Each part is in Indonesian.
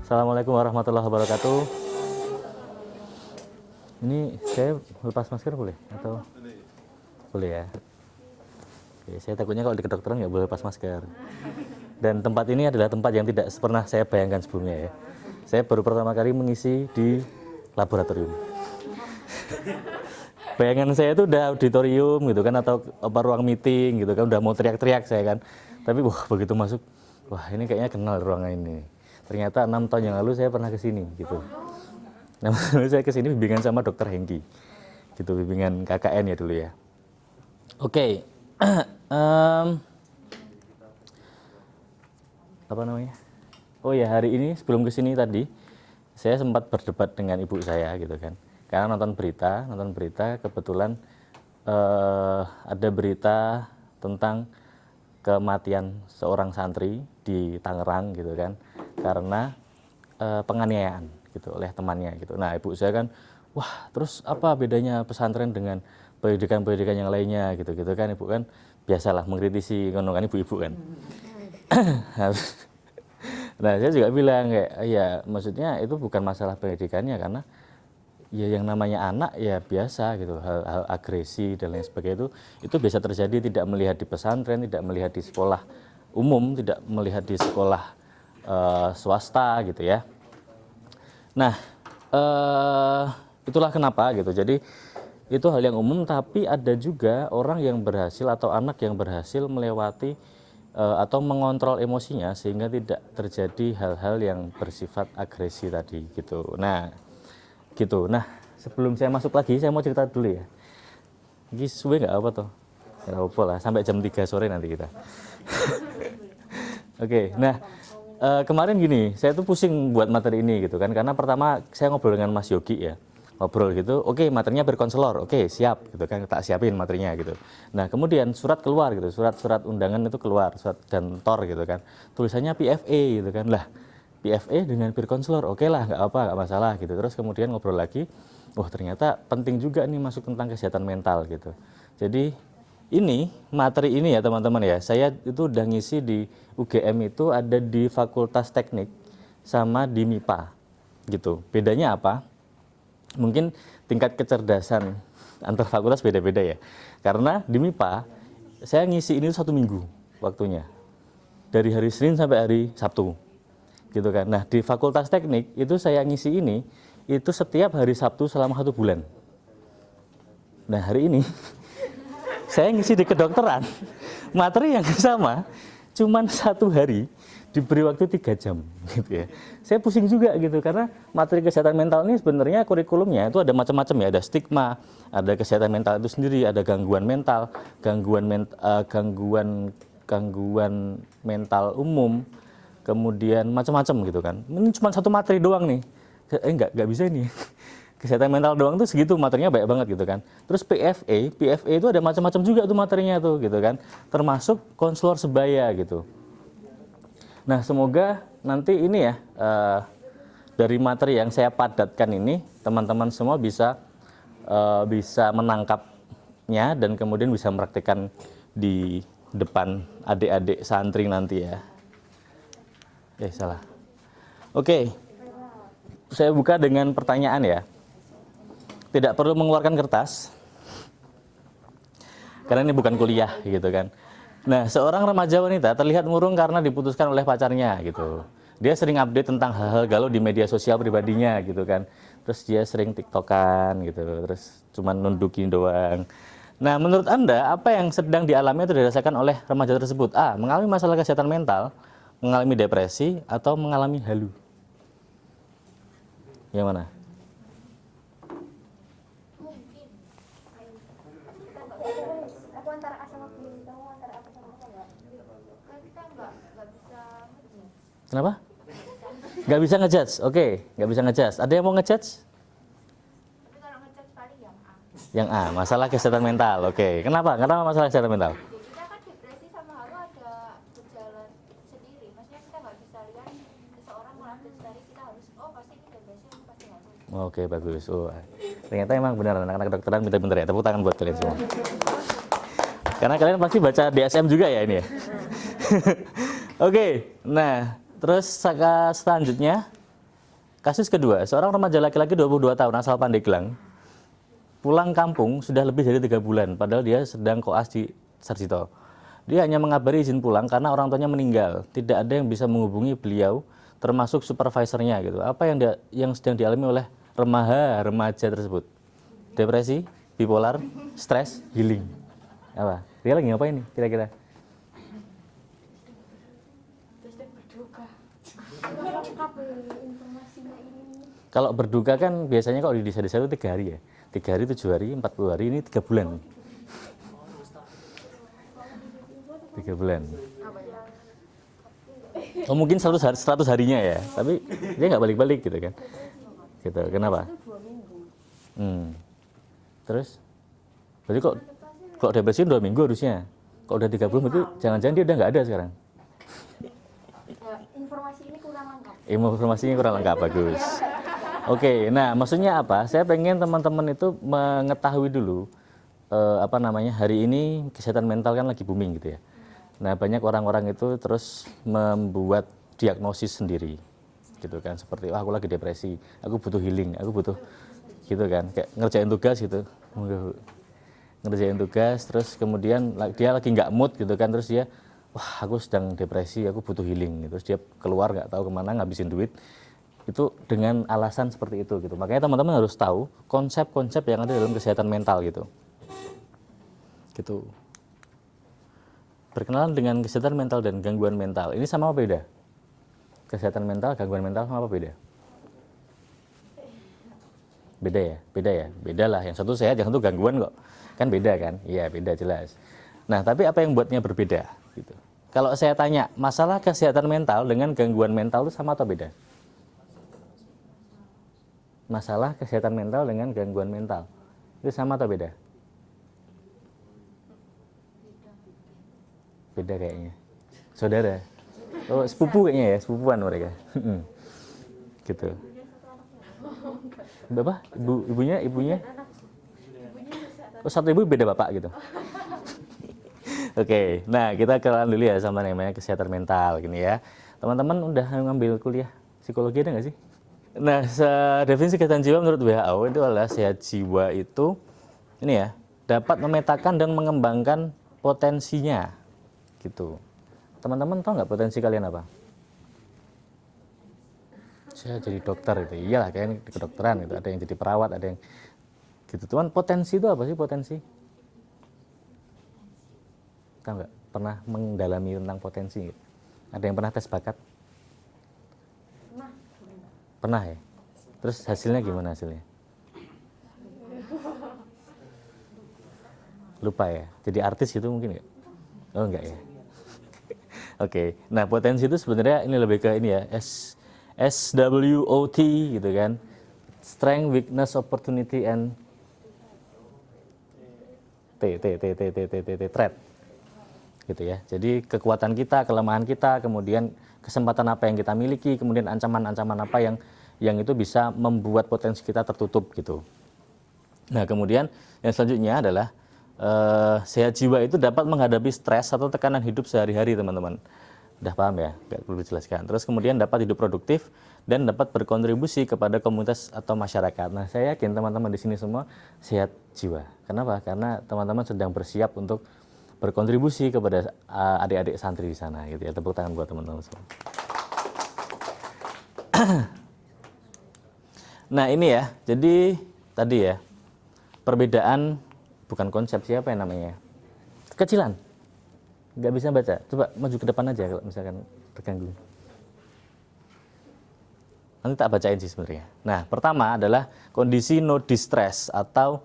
Assalamualaikum warahmatullahi wabarakatuh. Ini saya lepas masker boleh atau boleh ya? Oke, saya takutnya kalau di kedokteran nggak boleh lepas masker. Dan tempat ini adalah tempat yang tidak pernah saya bayangkan sebelumnya ya. Saya baru pertama kali mengisi di laboratorium. Bayangan saya itu udah auditorium gitu kan, atau apa ruang meeting gitu kan, udah mau teriak-teriak saya kan. Tapi wah begitu masuk, wah ini kayaknya kenal ruangan ini. Ternyata 6 tahun yang lalu saya pernah ke sini gitu. Nah, saya ke sini bimbingan sama Dokter Hengki. Gitu, bimbingan KKN ya dulu ya. Oke. Apa namanya? Oh ya, hari ini sebelum ke sini tadi saya sempat berdebat dengan ibu saya gitu kan. Karena nonton berita kebetulan ada berita tentang kematian seorang santri di Tangerang gitu kan, karena penganiayaan gitu oleh temannya gitu. Nah, ibu saya kan, wah terus apa bedanya pesantren dengan pendidikan-pendidikan yang lainnya gitu kan, ibu kan biasalah mengkritisi kan ibu-ibu kan. Nah, saya juga bilang kayak ya maksudnya itu bukan masalah pendidikannya, karena ya yang namanya anak ya biasa gitu, hal agresi dan lain sebagainya itu biasa terjadi, tidak melihat di pesantren, tidak melihat di sekolah umum, tidak melihat di sekolah swasta gitu ya. Nah, itulah kenapa gitu. Jadi itu hal yang umum, tapi ada juga orang yang berhasil atau anak yang berhasil melewati atau mengontrol emosinya sehingga tidak terjadi hal-hal yang bersifat agresi tadi gitu. Nah, gitu. Nah, sebelum saya masuk lagi, saya mau cerita dulu ya. Ini suwe nggak apa toh? Nggak apa lah, sampai jam 3 sore nanti kita. Oke, nah kemarin gini, saya tuh pusing buat materi ini gitu kan, karena pertama saya ngobrol dengan Mas Yogi ya, ngobrol gitu, oke materinya berkonselor, oke siap gitu kan, tak siapin materinya gitu. Nah kemudian surat keluar gitu, surat undangan itu keluar, surat dan tor gitu kan, tulisannya PFA gitu kan, lah PFA dengan berkonselor, oke lah nggak apa, nggak masalah gitu. Terus kemudian ngobrol lagi, wah ternyata penting juga nih masuk tentang kesehatan mental gitu. Jadi ini materi ini ya teman-teman ya, saya itu udah ngisi di UGM itu ada di Fakultas Teknik sama di MIPA gitu. Bedanya apa? Mungkin tingkat kecerdasan antar fakultas beda-beda ya. Karena di MIPA saya ngisi ini 1 minggu waktunya, dari hari Senin sampai hari Sabtu gitu kan. Nah di Fakultas Teknik itu saya ngisi ini itu setiap hari Sabtu selama 1 bulan. Nah hari ini saya ngisi di kedokteran, materi yang sama, cuman 1 hari, diberi waktu 3 jam, gitu ya. Saya pusing juga gitu, karena materi kesehatan mental ini sebenarnya kurikulumnya itu ada macam-macam ya, ada stigma, ada kesehatan mental itu sendiri, ada gangguan mental, gangguan mental umum, kemudian macam-macam gitu kan. Ini cuma 1 materi doang nih, nggak bisa ini. Kesehatan mental doang tuh segitu, materinya banyak banget gitu kan. Terus PFA itu ada macam-macam juga tuh materinya tuh gitu kan. Termasuk konselor sebaya gitu. Nah semoga nanti ini ya dari materi yang saya padatkan ini teman-teman semua bisa menangkapnya dan kemudian bisa mempraktikkan di depan adik-adik santri nanti ya. Salah. Oke. Saya buka dengan pertanyaan ya. Tidak perlu mengeluarkan kertas, karena ini bukan kuliah gitu kan. Nah, seorang remaja wanita terlihat murung karena diputuskan oleh pacarnya gitu. Dia sering update tentang hal-hal galau di media sosial pribadinya gitu kan. Terus dia sering tiktokan gitu, terus cuman nundukin doang. Nah, menurut Anda apa yang sedang dialami atau dirasakan oleh remaja tersebut? A. Mengalami masalah kesehatan mental, mengalami depresi, atau mengalami halu? Yang mana? Kenapa? Nggak bisa ngejudge, oke, nggak bisa ngejudge. Ada yang mau ngejudge? Tapi kalau ngejudge paling yang A. Yang A, masalah kesehatan mental, oke. Kenapa? Kenapa masalah kesehatan mental? Kita kan depresi sama halu ada berjalan sendiri. Maksudnya kita nggak bisa lihat seseorang mengupdate dari kita harus, oh pasti ini depresi, ini pasti halu. Oke, bagus. Oh, ternyata emang benar anak-anak kedokteran pintar-pintar ya. Tepuk tangan buat kalian semua. Karena kalian pasti baca DSM juga ya ini ya. Oke, nah terus selanjutnya Kasus kedua, seorang remaja laki-laki 22 tahun asal Pandeglang pulang kampung sudah lebih dari 3 bulan, padahal dia sedang koas di Sarjito. Dia hanya mengabari izin pulang karena orang tuanya meninggal. Tidak ada yang bisa menghubungi beliau, termasuk supervisornya gitu. Apa yang sedang dialami oleh remaja tersebut? Depresi, bipolar, stres, healing. Apa? Dia lagi ngapain nih kira-kira? Kalau berduka kan biasanya kalau di desa-desa itu 3 hari ya. 3 hari, 7 hari, 40 hari, ini 3 bulan. 3 bulan. Oh mungkin 100 harinya ya, tapi dia nggak balik-balik gitu kan. Gitu, kenapa? Terus? Berarti kok depresi 2 minggu harusnya. Kalau udah 3 bulan berarti jangan-jangan dia udah nggak ada sekarang. Informasinya kurang lengkap, bagus. Oke, nah maksudnya apa? Saya pengen teman-teman itu mengetahui dulu hari ini kesehatan mental kan lagi booming gitu ya. Nah banyak orang-orang itu terus membuat diagnosis sendiri, gitu kan. Seperti aku lagi depresi, aku butuh healing, aku butuh gitu kan. Kayak ngerjain tugas gitu, ngerjain tugas, terus kemudian dia lagi nggak mood gitu kan, terus dia aku sedang depresi, aku butuh healing. Terus dia keluar nggak tahu kemana, ngabisin duit. Itu dengan alasan seperti itu gitu. Makanya teman-teman harus tahu konsep-konsep yang ada dalam kesehatan mental gitu. Gitu. Berkenalan dengan kesehatan mental dan gangguan mental. Ini sama apa beda? Kesehatan mental, gangguan mental sama apa beda? Beda ya? Beda ya? Beda lah. Yang satu sehat, yang satu gangguan kok. Kan beda kan? Iya, beda jelas. Nah, tapi apa yang buatnya berbeda gitu. Kalau saya tanya, masalah kesehatan mental dengan gangguan mental itu sama atau beda? Masalah kesehatan mental dengan gangguan mental itu sama atau beda? Beda kayaknya. Saudara? Oh, sepupu kayaknya ya, sepupuan mereka. Gitu. Bapak? Ibunya? Oh, satu ibu beda bapak gitu. Oke, nah kita kenalan dulu ya sama namanya kesehatan mental gini ya. Teman-teman udah ngambil kuliah psikologi ada nggak sih? Nah, definisi kesehatan jiwa menurut WHO itu adalah sehat jiwa itu ini ya, dapat memetakan dan mengembangkan potensinya gitu. Teman-teman tahu nggak potensi kalian apa? Saya jadi dokter itu, iyalah kayak kedokteran itu, ada yang jadi perawat, ada yang gitu. Cuman potensi itu apa sih potensi? Tahu nggak? Pernah mendalami tentang potensi? Ada yang pernah tes bakat? Pernah ya? Terus hasilnya gimana hasilnya? Lupa ya? Jadi artis gitu mungkin nggak? Oh enggak ya? Oke, nah potensi itu sebenarnya ini lebih ke ini ya, SWOT gitu kan. Strength, weakness, opportunity, and threat. Gitu ya. Jadi kekuatan kita, kelemahan kita, kemudian kesempatan apa yang kita miliki, kemudian ancaman-ancaman apa yang itu bisa membuat potensi kita tertutup gitu. Nah, kemudian yang selanjutnya adalah sehat jiwa itu dapat menghadapi stres atau tekanan hidup sehari-hari, teman-teman. Udah paham ya? Nggak perlu dijelaskan. Terus kemudian dapat hidup produktif dan dapat berkontribusi kepada komunitas atau masyarakat. Nah, saya yakin teman-teman di sini semua sehat jiwa. Kenapa? Karena teman-teman sedang bersiap untuk berkontribusi kepada adik-adik santri di sana gitu ya. Tepuk tangan buat teman-teman semua. Nah, ini ya. Jadi tadi ya, perbedaan bukan konsep, siapa yang namanya? Kecilan. Nggak bisa baca. Coba maju ke depan aja kalau misalkan terganggu. Nanti tak bacain sih sebenarnya. Nah, pertama adalah kondisi no distress atau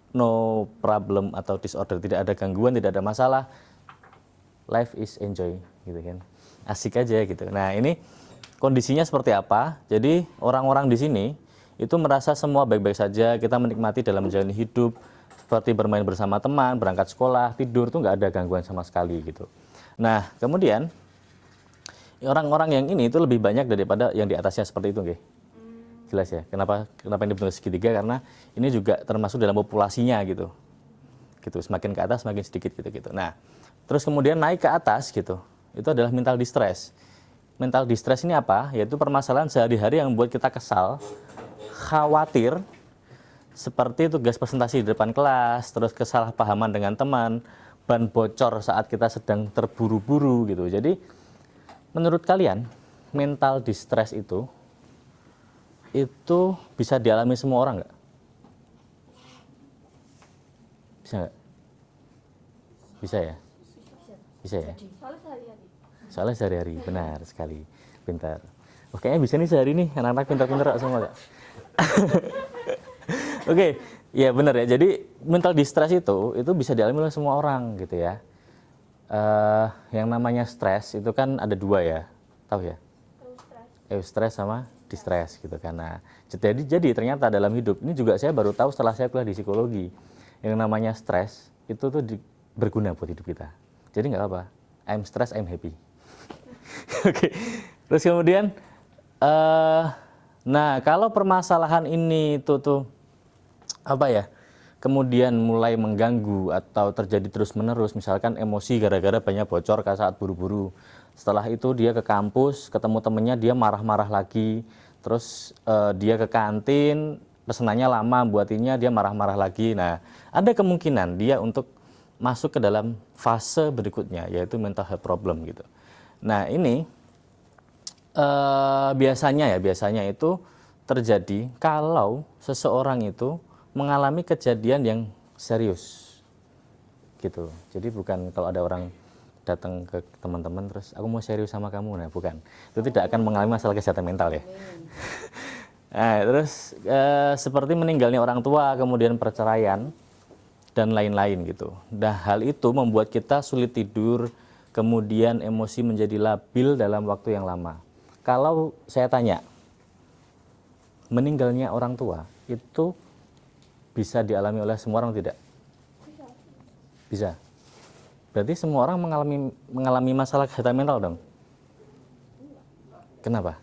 no problem atau disorder, tidak ada gangguan, tidak ada masalah. Life is enjoy gitu kan. Asik aja gitu. Nah, ini kondisinya seperti apa? Jadi, orang-orang di sini itu merasa semua baik-baik saja, kita menikmati dalam menjalani hidup, seperti bermain bersama teman, berangkat sekolah, tidur tuh nggak ada gangguan sama sekali gitu. Nah, kemudian orang-orang yang ini itu lebih banyak daripada yang di atasnya seperti itu, nggih. Jelas ya. Kenapa ini bentuk segitiga? Karena ini juga termasuk dalam populasinya gitu. Gitu, semakin ke atas semakin sedikit gitu. Nah, terus kemudian naik ke atas gitu. Itu adalah mental distress. mental distress ini apa? Yaitu permasalahan sehari-hari yang membuat kita kesal, khawatir, seperti tugas presentasi di depan kelas, terus kesalahpahaman dengan teman, ban bocor saat kita sedang terburu-buru gitu. Jadi menurut kalian mental distress itu bisa dialami semua orang nggak? Bisa nggak? Bisa ya? Bisa ya? Soalnya sehari-hari. Soalnya sehari-hari, benar sekali, pintar. Oh, kayaknya bisa nih sehari nih, anak-anak pintar-pintar semua Kak. Oke, ya benar ya. Jadi mental distress itu bisa dialami oleh semua orang gitu ya. Yang namanya stres itu kan ada dua ya, tahu ya? Eustress sama distress gitu kan. Nah, jadi ternyata dalam hidup ini juga saya baru tahu setelah saya kuliah di psikologi, yang namanya stres itu tuh berguna buat hidup kita. Jadi nggak apa, I'm stressed, I'm happy. Oke, terus kemudian, nah kalau permasalahan ini tuh apa ya, kemudian mulai mengganggu atau terjadi terus-menerus, misalkan emosi gara-gara banyak bocor saat buru-buru. Setelah itu dia ke kampus, ketemu temennya, dia marah-marah lagi. Terus dia ke kantin, pesenannya lama, buatinya dia marah-marah lagi. Nah, ada kemungkinan dia untuk masuk ke dalam fase berikutnya, yaitu mental health problem gitu. Nah, ini biasanya itu terjadi kalau seseorang itu mengalami kejadian yang serius gitu. Jadi bukan kalau ada orang datang ke teman-teman terus aku mau serius sama kamu, nah bukan, itu tidak akan mengalami masalah kesehatan mental ya. Nah, terus seperti meninggalnya orang tua, kemudian perceraian dan lain-lain gitu. Nah, hal itu membuat kita sulit tidur, kemudian emosi menjadi labil dalam waktu yang lama. Kalau saya tanya, meninggalnya orang tua itu bisa dialami oleh semua orang tidak? Bisa. Berarti semua orang mengalami masalah kesehatan mental dong? Kenapa?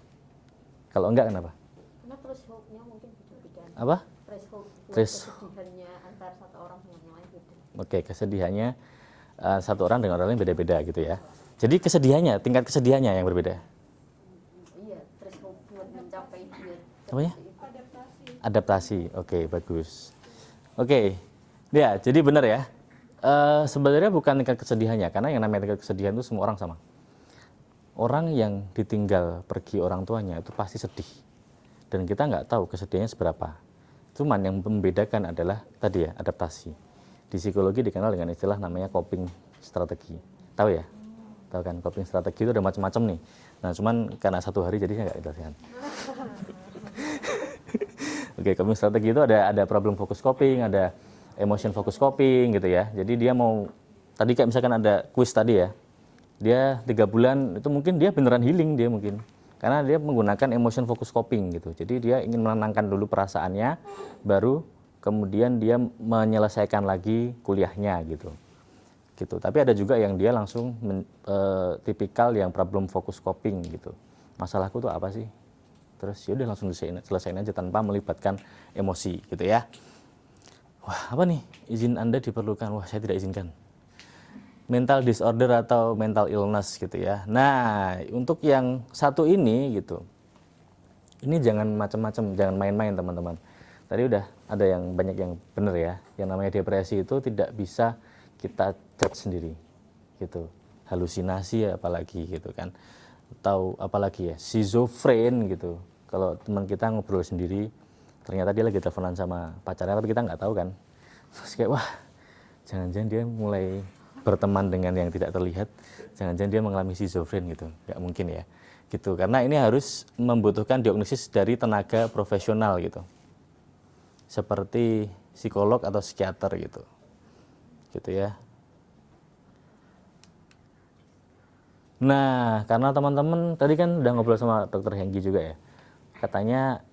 Kalau enggak kenapa? Karena threshold-nya mungkin beda-beda. Apa? Threshold kesedihannya antar satu orang dengan yang lain beda. Oke, kesedihannya satu orang dengan orang lain beda-beda gitu ya. Jadi kesedihannya, tingkat kesedihannya yang berbeda. Iya, threshold buat mencapai dia. Apa ya? Adaptasi. Oke, bagus. Oke, ya jadi benar ya. Sebenarnya bukan tingkat kesedihannya, karena yang namanya tingkat kesedihan itu semua orang sama. Orang yang ditinggal pergi orang tuanya itu pasti sedih, dan kita nggak tahu kesedihannya seberapa. Cuman yang membedakan adalah tadi ya, adaptasi. Di psikologi dikenal dengan istilah namanya coping strategi. Tahu ya? Tahu kan, coping strategi itu ada macam-macam nih. Nah, cuman karena satu hari jadi saya nggak jelaskan. Oke, coping strategi itu ada problem focus coping, ada emotion focus coping gitu ya. Jadi dia mau, tadi kayak misalkan ada quiz tadi ya, dia 3 bulan itu mungkin dia beneran healing dia mungkin, karena dia menggunakan emotion focus coping gitu. Jadi dia ingin menenangkan dulu perasaannya, baru kemudian dia menyelesaikan lagi kuliahnya gitu. Tapi ada juga yang dia langsung tipikal yang problem focus coping gitu. Masalahku tuh apa sih? Terus yaudah langsung selesaiin aja tanpa melibatkan emosi gitu ya. Wah, apa nih? Izin Anda diperlukan. Wah, saya tidak izinkan. Mental disorder atau mental illness gitu ya. Nah, untuk yang satu ini gitu, ini jangan macam-macam, jangan main-main teman-teman. Tadi udah ada yang banyak yang benar ya. Yang namanya depresi itu tidak bisa kita judge sendiri gitu. Halusinasi apalagi gitu kan. Atau apalagi ya, schizofren gitu. Kalau teman kita ngobrol sendiri, ternyata dia lagi teleponan sama pacarnya tapi kita nggak tahu kan. Terus kayak wah, jangan-jangan dia mulai berteman dengan yang tidak terlihat, jangan-jangan dia mengalami schizofren gitu. Nggak mungkin ya gitu, karena ini harus membutuhkan diagnosis dari tenaga profesional gitu, seperti psikolog atau psikiater gitu ya. Nah, karena teman-teman tadi kan udah ngobrol sama dokter Henggi juga ya, katanya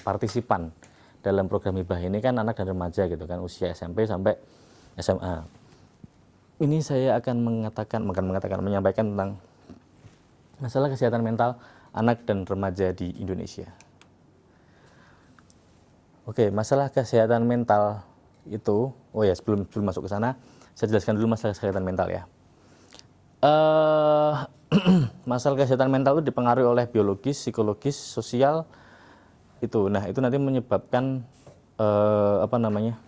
partisipan dalam program hibah ini kan anak dan remaja gitu kan, usia SMP sampai SMA. Ini saya akan menyampaikan tentang masalah kesehatan mental anak dan remaja di Indonesia. Oke, masalah kesehatan mental itu, sebelum masuk ke sana, saya jelaskan dulu masalah kesehatan mental ya. masalah kesehatan mental itu dipengaruhi oleh biologis, psikologis, sosial itu. Nah, itu nanti menyebabkan apa namanya?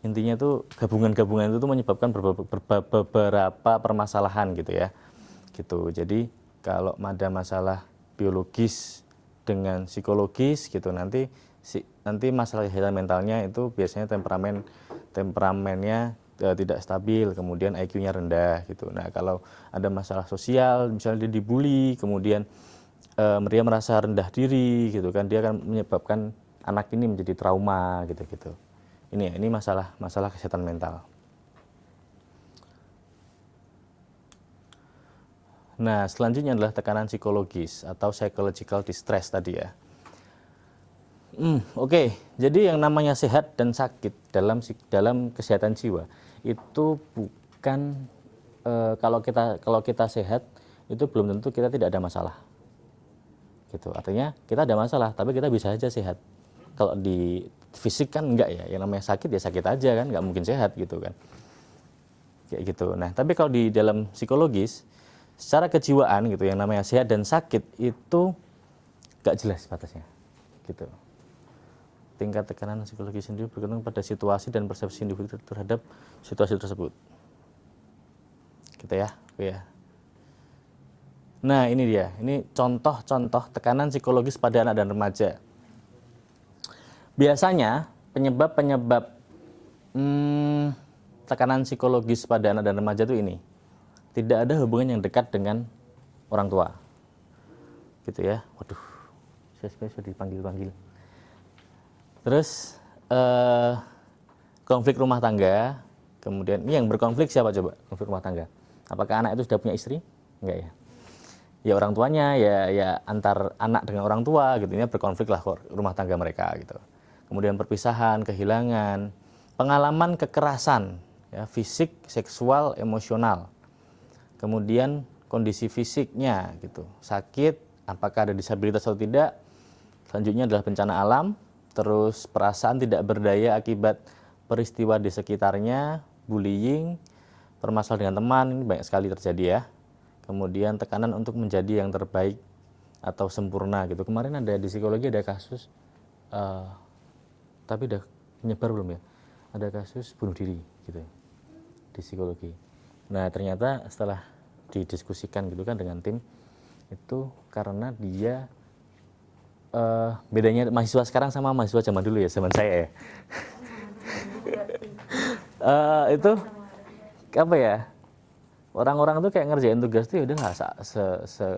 Intinya tuh gabungan-gabungan itu tuh menyebabkan beberapa permasalahan gitu ya. Gitu. Jadi kalau ada masalah biologis dengan psikologis gitu nanti masalah kesehatan mentalnya itu biasanya temperamennya tidak stabil, kemudian IQ-nya rendah gitu. Nah, kalau ada masalah sosial, misalnya dia dibully, kemudian dia merasa rendah diri gitu kan, dia akan menyebabkan anak ini menjadi trauma gitu-gitu. Ini masalah kesehatan mental. Nah, selanjutnya adalah tekanan psikologis atau psychological distress tadi ya. Oke. Jadi yang namanya sehat dan sakit dalam kesehatan jiwa itu bukan kalau kita sehat itu belum tentu kita tidak ada masalah. Gitu. Artinya kita ada masalah, tapi kita bisa aja sehat. Kalau di fisik kan enggak ya, yang namanya sakit ya sakit aja kan, nggak mungkin sehat gitu kan. Kayak gitu. Nah, tapi kalau di dalam psikologis, secara kejiwaan gitu, yang namanya sehat dan sakit itu nggak jelas batasnya. Gitu. Tingkat tekanan psikologi sendiri bergantung pada situasi dan persepsi individu terhadap situasi tersebut. Gitu ya. Oke ya. Nah, ini dia. Ini contoh-contoh tekanan psikologis pada anak dan remaja. Biasanya penyebab tekanan psikologis pada anak dan remaja itu ini. Tidak ada hubungan yang dekat dengan orang tua. Gitu ya. Waduh. Saya sudah dipanggil-panggil. Terus konflik rumah tangga. Kemudian ini yang berkonflik siapa coba? Konflik rumah tangga. Apakah anak itu sudah punya istri? Enggak ya. Ya orang tuanya ya antar anak dengan orang tua gitu, ini berkonflik lah rumah tangga mereka gitu. Kemudian perpisahan, kehilangan, pengalaman kekerasan ya, fisik, seksual, emosional. Kemudian kondisi fisiknya gitu, sakit, apakah ada disabilitas atau tidak. Selanjutnya adalah bencana alam, terus perasaan tidak berdaya akibat peristiwa di sekitarnya, bullying, permasalahan dengan teman, ini banyak sekali terjadi ya. Kemudian tekanan untuk menjadi yang terbaik atau sempurna gitu. Kemarin ada di psikologi ada kasus, tapi udah menyebar belum ya? Ada kasus bunuh diri gitu di psikologi. Nah ternyata setelah didiskusikan gitu kan dengan tim, itu karena dia bedanya mahasiswa sekarang sama mahasiswa zaman dulu ya, zaman saya ya. Itu apa ya? Orang-orang tuh kayak ngerjain tugas tuh ya udahlah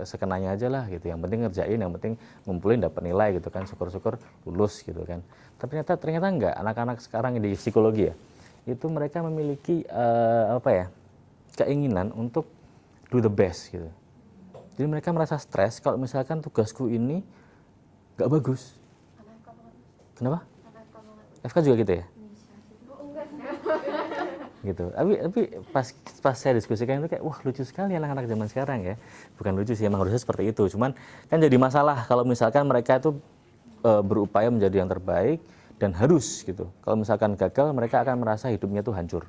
sekenanya aja lah gitu. Yang penting ngerjain, yang penting ngumpulin dapat nilai gitu kan. Syukur-syukur lulus gitu kan. Tapi ternyata enggak. Anak-anak sekarang di psikologi ya, itu mereka memiliki keinginan untuk do the best gitu. Jadi mereka merasa stres kalau misalkan tugasku ini enggak bagus. Kenapa? FK juga gitu ya? Gitu. Tapi pas saya diskusikan itu kayak wah lucu sekali anak-anak zaman sekarang ya. Bukan lucu sih, emang harusnya seperti itu. Cuman kan jadi masalah kalau misalkan mereka itu berupaya menjadi yang terbaik dan harus gitu. Kalau misalkan gagal mereka akan merasa hidupnya tuh hancur.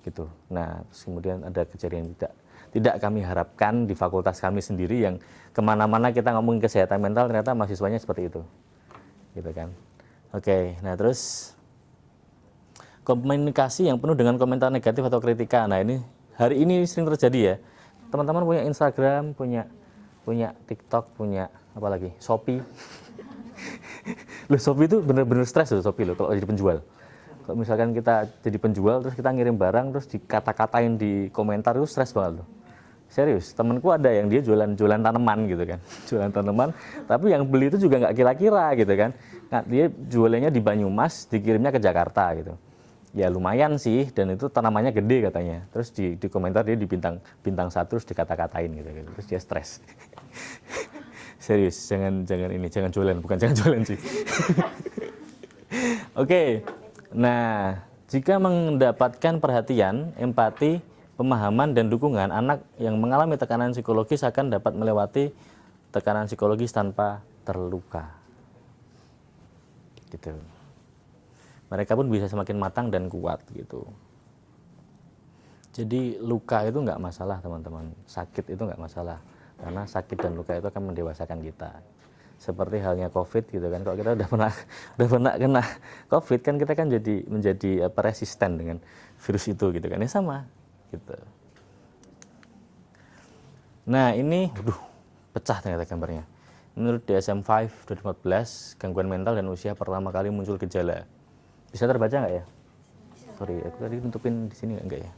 Gitu. Nah, terus kemudian ada kejadian tidak kami harapkan di fakultas kami sendiri yang kemana-mana kita ngomongin kesehatan mental ternyata mahasiswanya seperti itu. Gitu kan. Oke, nah terus komunikasi yang penuh dengan komentar negatif atau kritika. Nah ini hari ini sering terjadi ya. Teman-teman punya Instagram, punya TikTok, punya apa lagi? Shopee. Loh Shopee itu bener-bener stres loh Shopee loh kalau jadi penjual. Kalau misalkan kita jadi penjual terus kita ngirim barang terus dikata-katain di komentar itu stres banget loh. Serius, temanku ada yang dia jualan tanaman gitu kan. Jualan tanaman, tapi yang beli itu juga nggak kira-kira gitu kan. Nah, dia jualannya di Banyumas, dikirimnya ke Jakarta gitu. Ya lumayan sih, dan itu tanamannya gede katanya. Terus di komentar dia di bintang 1 terus dikata-katain gitu. Terus dia stres. Serius, jangan jualan, bukan jangan jualan sih. Oke. Nah, jika mendapatkan perhatian, empati, pemahaman dan dukungan, anak yang mengalami tekanan psikologis akan dapat melewati tekanan psikologis tanpa terluka. Gitu. Mereka pun bisa semakin matang dan kuat gitu. Jadi luka itu nggak masalah teman-teman, sakit itu nggak masalah, karena sakit dan luka itu akan mendewasakan kita. Seperti halnya COVID gitu kan, kalau kita udah pernah kena COVID kan kita kan menjadi resisten dengan virus itu gitu kan, ya sama gitu. Nah ini, pecah ternyata gambarnya. Menurut DSM-5 2014, gangguan mental dan usia pertama kali muncul gejala. Bisa terbaca nggak ya? Sorry, aku tadi nutupin di sini enggak ya?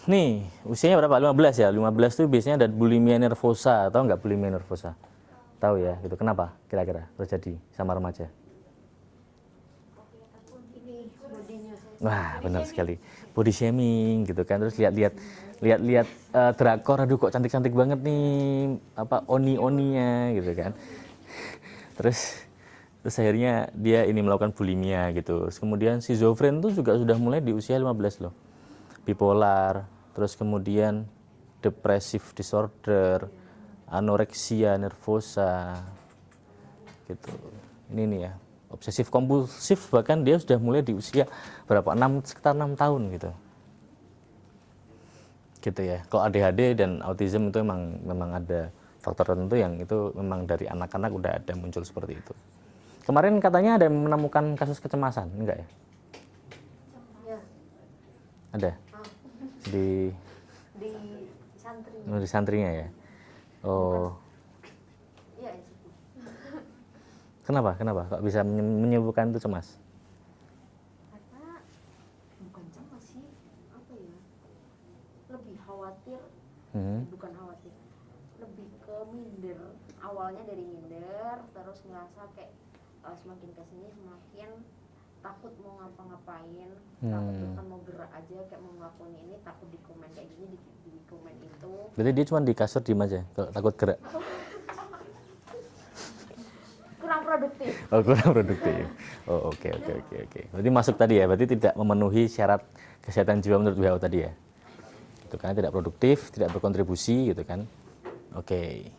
Nih, usianya berapa? 15 ya? 15 tuh biasanya ada bulimia nervosa. Tahu nggak bulimia nervosa? Tahu ya, gitu. Kenapa kira-kira terjadi sama remaja? Ini bodinya saya. Wah, benar sekali. Body shaming gitu kan. Terus lihat drakor, aduh kok cantik-cantik banget nih, apa oni-oninya gitu kan. Terus akhirnya dia ini melakukan bulimia gitu. Terus kemudian schizofren tuh juga sudah mulai di usia 15 loh. Bipolar, terus kemudian depressive disorder, anoreksia nervosa gitu. Ini nih ya, obsesif kompulsif, bahkan dia sudah mulai di usia berapa? Sekitar 6 tahun gitu. Gitu ya. Kalau ADHD dan autism itu memang ada faktor tertentu yang itu memang dari anak-anak udah ada muncul seperti itu. Kemarin katanya ada yang menemukan kasus kecemasan, enggak ya? Ya, Ada di di santri. di santrinya ya. Oh, Iya, itu. kenapa kok bisa menyebabkan itu cemas? Karena bukan cemas sih, apa ya? Lebih khawatir, bukan khawatir. Lebih ke minder. Awalnya dari minder, terus ngerasa kayak semakin kesini semakin takut mau ngapa-ngapain, takut bahkan mau gerak aja kayak mau ngelakuin ini, takut di komen kayak gini, di komen itu. Berarti dia cuma di kasur diem aja kalau takut gerak. Kurang produktif. Oh, kurang produktif. Oh, oke. Berarti masuk tadi ya, berarti tidak memenuhi syarat kesehatan jiwa menurut WHO tadi ya. Itu kan tidak produktif, tidak berkontribusi gitu kan. Oke.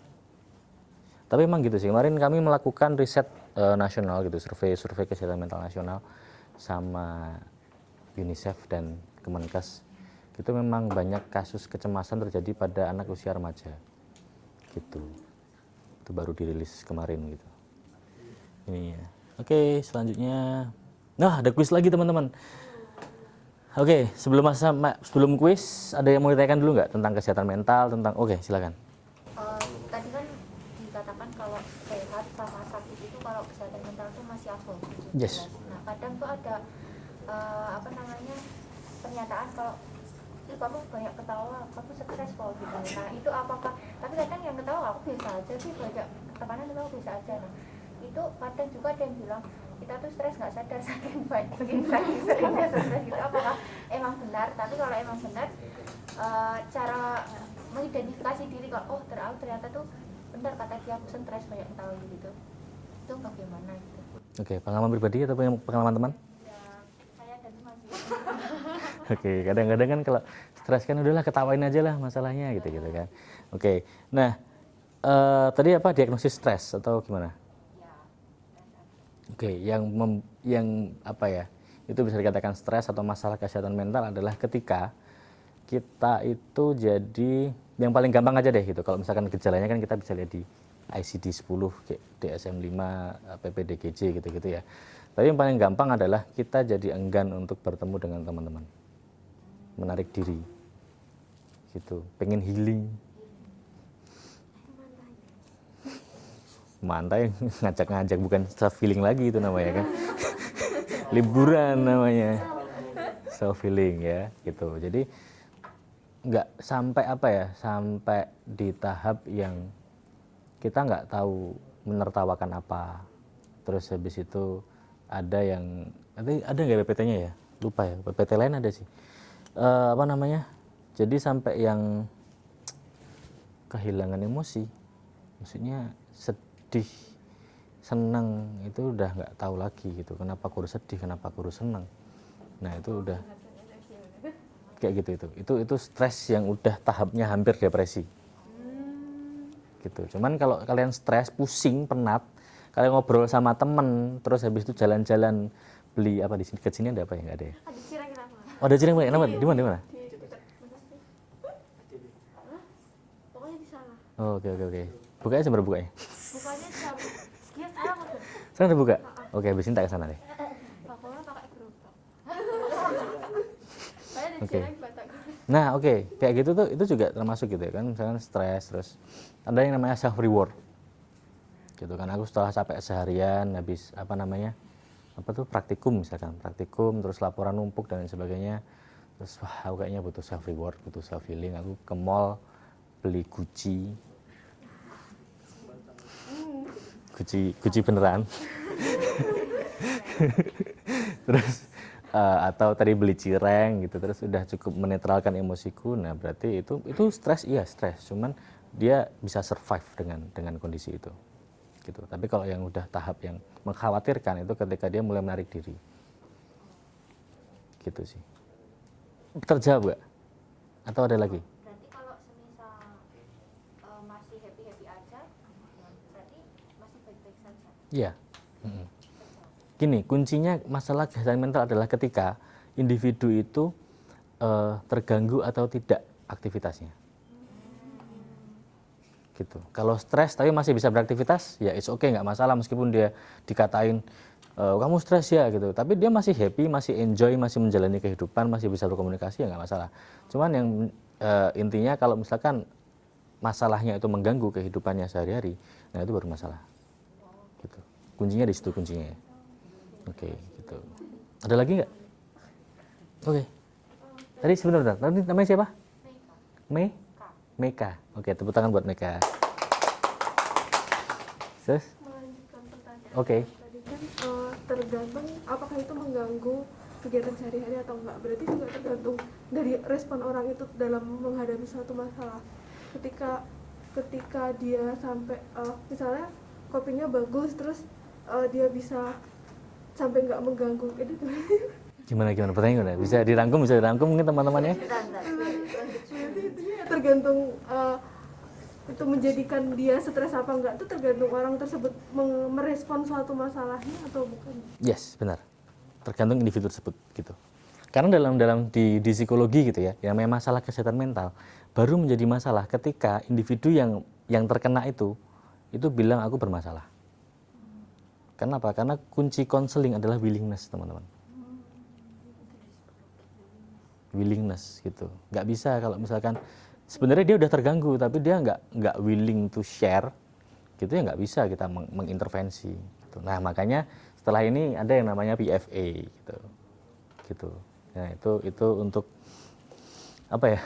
Tapi memang gitu sih. Kemarin kami melakukan riset nasional gitu, survei kesehatan mental nasional sama UNICEF dan Kemenkes. Itu memang banyak kasus kecemasan terjadi pada anak usia remaja. Gitu. Itu baru dirilis kemarin gitu. Ini ya. Oke, selanjutnya. Nah, ada kuis lagi teman-teman. Oke, sebelum kuis ada yang mau ditanyakan dulu nggak tentang kesehatan mental, Oke, silakan. Tadi kan dikatakan kalau sehat sama sakit itu kalau kesehatan mental itu masih afdol. Yes. Nah kadang tuh ada pernyataan kalau kamu banyak ketawa, kamu stres kok gitu. Nah itu apakah? Tapi kadang yang ketawa aku biasa aja sih, banyak tekanan ketawa biasa aja. Nah itu kadang juga ada yang bilang kita tuh stres nggak sadar saking seringnya stres gitu. Apakah emang benar? Tapi kalau emang benar, cara mengidentifikasi diri kalau ternyata tuh benar kata dia aku stres banyak ketawa gitu, itu bagaimana gitu? Oke, pengalaman pribadi atau pengalaman teman? Ya saya dan Mas. Oke, kadang-kadang kan kalau stres kan udahlah ketawain aja lah masalahnya gitu kan. Oke, nah tadi apa diagnosis stres atau gimana? Ya, Oke, yang apa ya? Itu bisa dikatakan stres atau masalah kesehatan mental adalah ketika kita itu jadi yang paling gampang aja deh gitu. Kalau misalkan gejalanya kan kita bisa lihat di ICD-10, DSM-5, PPDGJ gitu-gitu ya. Tapi yang paling gampang adalah kita jadi enggan untuk bertemu dengan teman-teman. Menarik diri. Gitu, pengen healing. Mantai ngajak-ngajak, bukan self healing lagi itu namanya kan. Liburan namanya. Self healing ya, gitu. Jadi nggak sampai sampai di tahap yang kita nggak tahu menertawakan apa. Terus habis itu ada yang ada nggak PPT-nya ya, lupa ya, PPT lain ada sih, apa namanya, jadi sampai yang kehilangan emosi, maksudnya sedih senang itu udah nggak tahu lagi gitu, kenapa aku harus sedih, kenapa aku harus senang. Nah itu udah kayak gitu, itu stres yang udah tahapnya hampir depresi gitu. Cuman kalau kalian stres, pusing, penat, kalian ngobrol sama temen, terus habis itu jalan-jalan beli apa di sini, ke sini ada apa ya, nggak ada ya? Oh, ada Cireng Balik. Di mana? Di mana? di dekat mana sih? Pokoknya di sana. Oh, oke. Bukanya jam berapa bukanya? Bukannya jam sekian sekarang udah. Sekarang udah buka? Oke, habis ini tak ke sana deh. Pokoknya pakai gerobak. Saya di Oke. Cireng Batak. Nah, oke. Kayak gitu tuh itu juga termasuk gitu ya kan. Misalkan stres terus ada yang namanya self reward. Gitu kan. Aku setelah capek seharian habis praktikum misalkan. Praktikum terus laporan numpuk dan lain sebagainya. Terus wah, aku kayaknya butuh self reward, butuh self healing. Aku ke mall beli Gucci beneran. Terus atau tadi beli cireng gitu, terus udah cukup menetralkan emosiku. Nah, berarti itu stres, iya stres, cuman dia bisa survive dengan kondisi itu. Gitu. Tapi kalau yang udah tahap yang mengkhawatirkan itu ketika dia mulai menarik diri. Gitu sih. Terjawab nggak? Atau ada lagi? Berarti kalau semisal masih happy-happy aja, berarti masih baik-baik saja. Iya. Gini, kuncinya masalah kesehatan mental adalah ketika individu itu terganggu atau tidak aktivitasnya. Gitu. Kalau stres tapi masih bisa beraktivitas, ya it's okay, nggak masalah meskipun dia dikatain kamu stres ya gitu. Tapi dia masih happy, masih enjoy, masih menjalani kehidupan, masih bisa berkomunikasi, ya nggak masalah. Cuman yang intinya kalau misalkan masalahnya itu mengganggu kehidupannya sehari-hari, nah itu baru masalah. Gitu. Kuncinya di situ kuncinya. Oke, gitu. Ada lagi nggak? Oke. Tadi sebentar. Tadi namanya siapa? Meka. Oke, tepuk tangan buat Meka. Terus? Melanjutkan pertanyaan. Oke. Tadi kan tergantung apakah itu mengganggu kegiatan sehari-hari atau enggak. Berarti juga tergantung dari respon orang itu dalam menghadapi suatu masalah. Ketika dia sampai misalnya kopinya bagus, terus dia bisa sampai nggak mengganggu itu tuh. Gimana pertanyaan bisa dirangkum mungkin teman-temannya. Berarti intinya tergantung itu menjadikan dia stres apa enggak itu tergantung orang tersebut merespon suatu masalahnya atau bukan. Yes, benar. Tergantung individu tersebut gitu. Karena dalam di psikologi gitu ya, yang namanya masalah kesehatan mental baru menjadi masalah ketika individu yang terkena itu bilang aku bermasalah. Kenapa? Karena kunci konseling adalah willingness, teman-teman. Willingness gitu. Nggak bisa kalau misalkan sebenarnya dia udah terganggu tapi dia nggak willing to share, gitu ya nggak bisa kita mengintervensi. Gitu. Nah makanya setelah ini ada yang namanya PFA gitu. Nah itu untuk apa ya?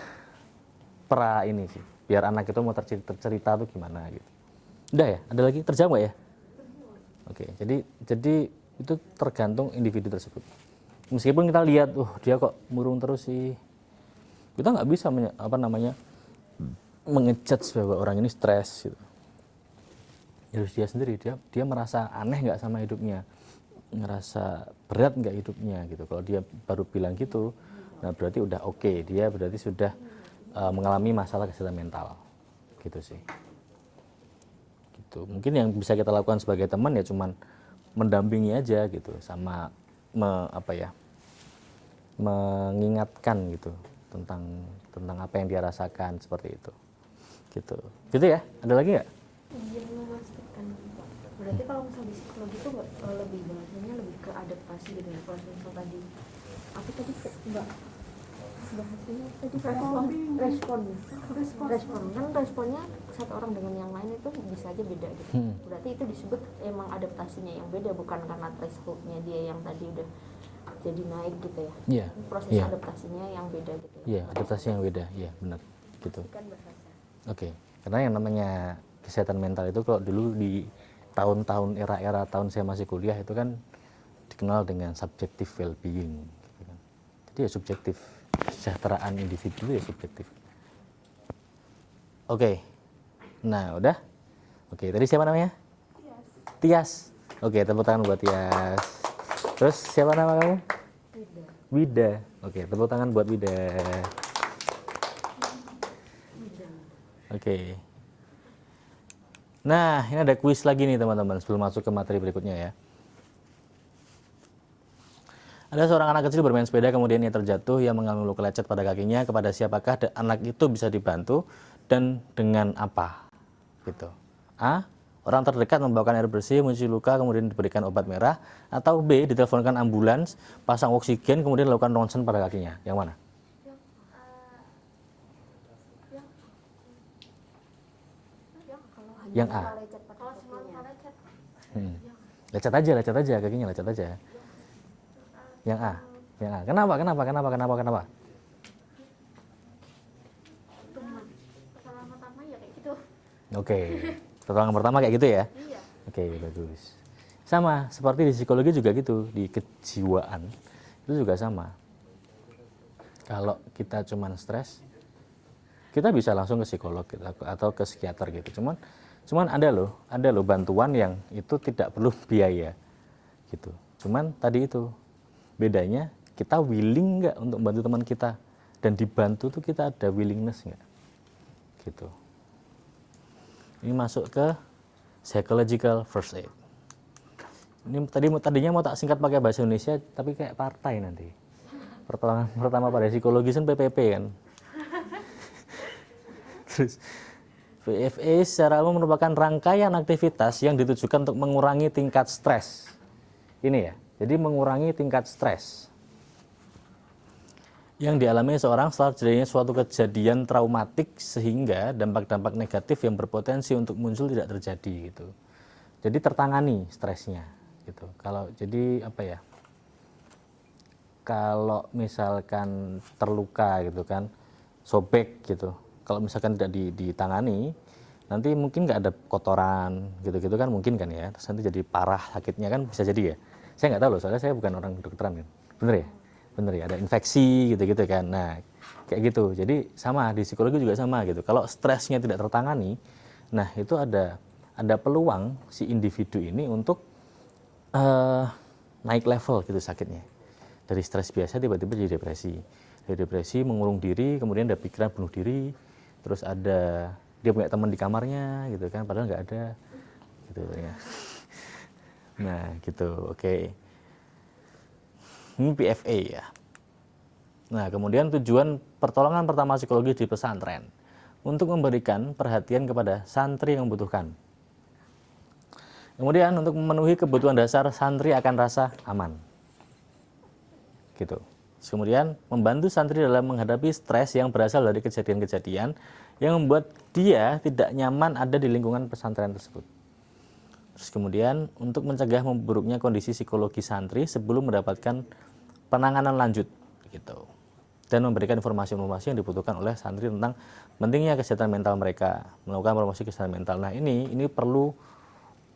Ini sih. Biar anak itu mau tercerita tuh gimana gitu. Udah ya? Ada lagi? Terjawab nggak ya? Oke, jadi itu tergantung individu tersebut. Meskipun kita lihat, dia kok murung terus sih, kita nggak bisa mengejudge bahwa orang ini stres. Gitu. Harus dia sendiri, dia merasa aneh nggak sama hidupnya, ngerasa berat nggak hidupnya gitu. Kalau dia baru bilang gitu, nah berarti udah oke, dia berarti sudah mengalami masalah kesehatan mental, gitu sih. Mungkin yang bisa kita lakukan sebagai teman ya cuman mendampingi aja gitu sama mengingatkan gitu tentang apa yang dia rasakan seperti itu gitu ya. Ada lagi nggak? Ingin memastikan berarti kalau misalnya di psikologi itu lebih bahasanya lebih ke adaptasi gitu ya. Kalau misal tadi aku tadi nggak bahasanya tadi respon kan responnya satu orang dengan yang lain itu bisa aja beda gitu. Berarti itu disebut emang adaptasinya yang beda, bukan karena thresholdnya dia yang tadi udah jadi naik gitu ya. Iya. Proses adaptasinya yang beda gitu. Iya, adaptasi yang beda. Iya, benar. Gitu. Oke. Karena yang namanya kesehatan mental itu kalau dulu di tahun-tahun era tahun saya masih kuliah itu kan dikenal dengan subjective well-being gitu kan. Jadi ya subjektif. Kesejahteraan individu ya subjektif. Oke. Nah, udah? Oke, tadi siapa namanya? Tias. Oke, tepuk tangan buat Tias. Terus siapa nama kamu? Wida. Oke, tepuk tangan buat Wida. Oke. Nah, ini ada kuis lagi nih teman-teman sebelum masuk ke materi berikutnya ya. Ada seorang anak kecil bermain sepeda kemudian ia terjatuh, ia mengalami luka lecet pada kakinya. Kepada siapakah anak itu bisa dibantu dan dengan apa? Gitu. A. Orang terdekat membawakan air bersih, mencuci luka, kemudian diberikan obat merah. Atau B. Diteleponkan ambulans, pasang oksigen, kemudian lakukan ronsen pada kakinya. Yang mana? Yang A. lecet pada Kalau cuma kakinya. lecet, Lecet aja, kakinya lecet aja. Yang A. Yang A. Kenapa? pertolongan pertama ya kayak gitu. Oke. Pertolongan pertama kayak gitu ya? Iya. Oke, bagus. Sama, seperti di psikologi juga gitu, di kejiwaan itu juga sama. Kalau kita cuman stres, kita bisa langsung ke psikolog atau ke psikiater gitu. Cuman ada loh bantuan yang itu tidak perlu biaya gitu. Cuman tadi itu bedanya kita willing nggak untuk membantu teman kita, dan dibantu tuh kita ada willingness nggak gitu. Ini masuk ke psychological first aid. Ini tadinya mau tak singkat pakai bahasa Indonesia, tapi kayak partai nanti. Pertolongan pertama pada psikologi kan PPP kan. Terus PFA secara umum merupakan rangkaian aktivitas yang ditujukan untuk mengurangi tingkat stres. Ini ya, jadi mengurangi tingkat stres yang dialami seorang setelah terjadinya suatu kejadian traumatik sehingga dampak-dampak negatif yang berpotensi untuk muncul tidak terjadi gitu. Jadi tertangani stresnya gitu. Kalau misalkan terluka gitu kan, sobek gitu. Kalau misalkan tidak ditangani, nanti mungkin nggak ada kotoran gitu-gitu kan mungkin kan ya. Terus nanti jadi parah sakitnya kan bisa jadi ya. Saya nggak tahu loh, soalnya saya bukan orang kedokteran kan. Bener ya? Bener ya, ada infeksi gitu-gitu kan. Nah, kayak gitu. Jadi sama di psikologi juga sama gitu. Kalau stresnya tidak tertangani, nah itu ada peluang si individu ini untuk naik level gitu sakitnya. Dari stres biasa tiba-tiba jadi depresi. Dari depresi mengurung diri, kemudian ada pikiran bunuh diri, terus ada dia punya teman di kamarnya gitu kan, padahal nggak ada gitu ya. Nah gitu, oke. Ini PFA ya. Nah kemudian tujuan pertolongan pertama psikologi di pesantren untuk memberikan perhatian kepada santri yang membutuhkan. Kemudian untuk memenuhi kebutuhan dasar santri akan rasa aman. Gitu. Kemudian membantu santri dalam menghadapi stres yang berasal dari kejadian-kejadian yang membuat dia tidak nyaman ada di lingkungan pesantren tersebut. Terus kemudian untuk mencegah memburuknya kondisi psikologi santri sebelum mendapatkan penanganan lanjut gitu. Dan memberikan informasi-informasi yang dibutuhkan oleh santri tentang pentingnya kesehatan mental mereka, melakukan promosi kesehatan mental. Nah, ini perlu,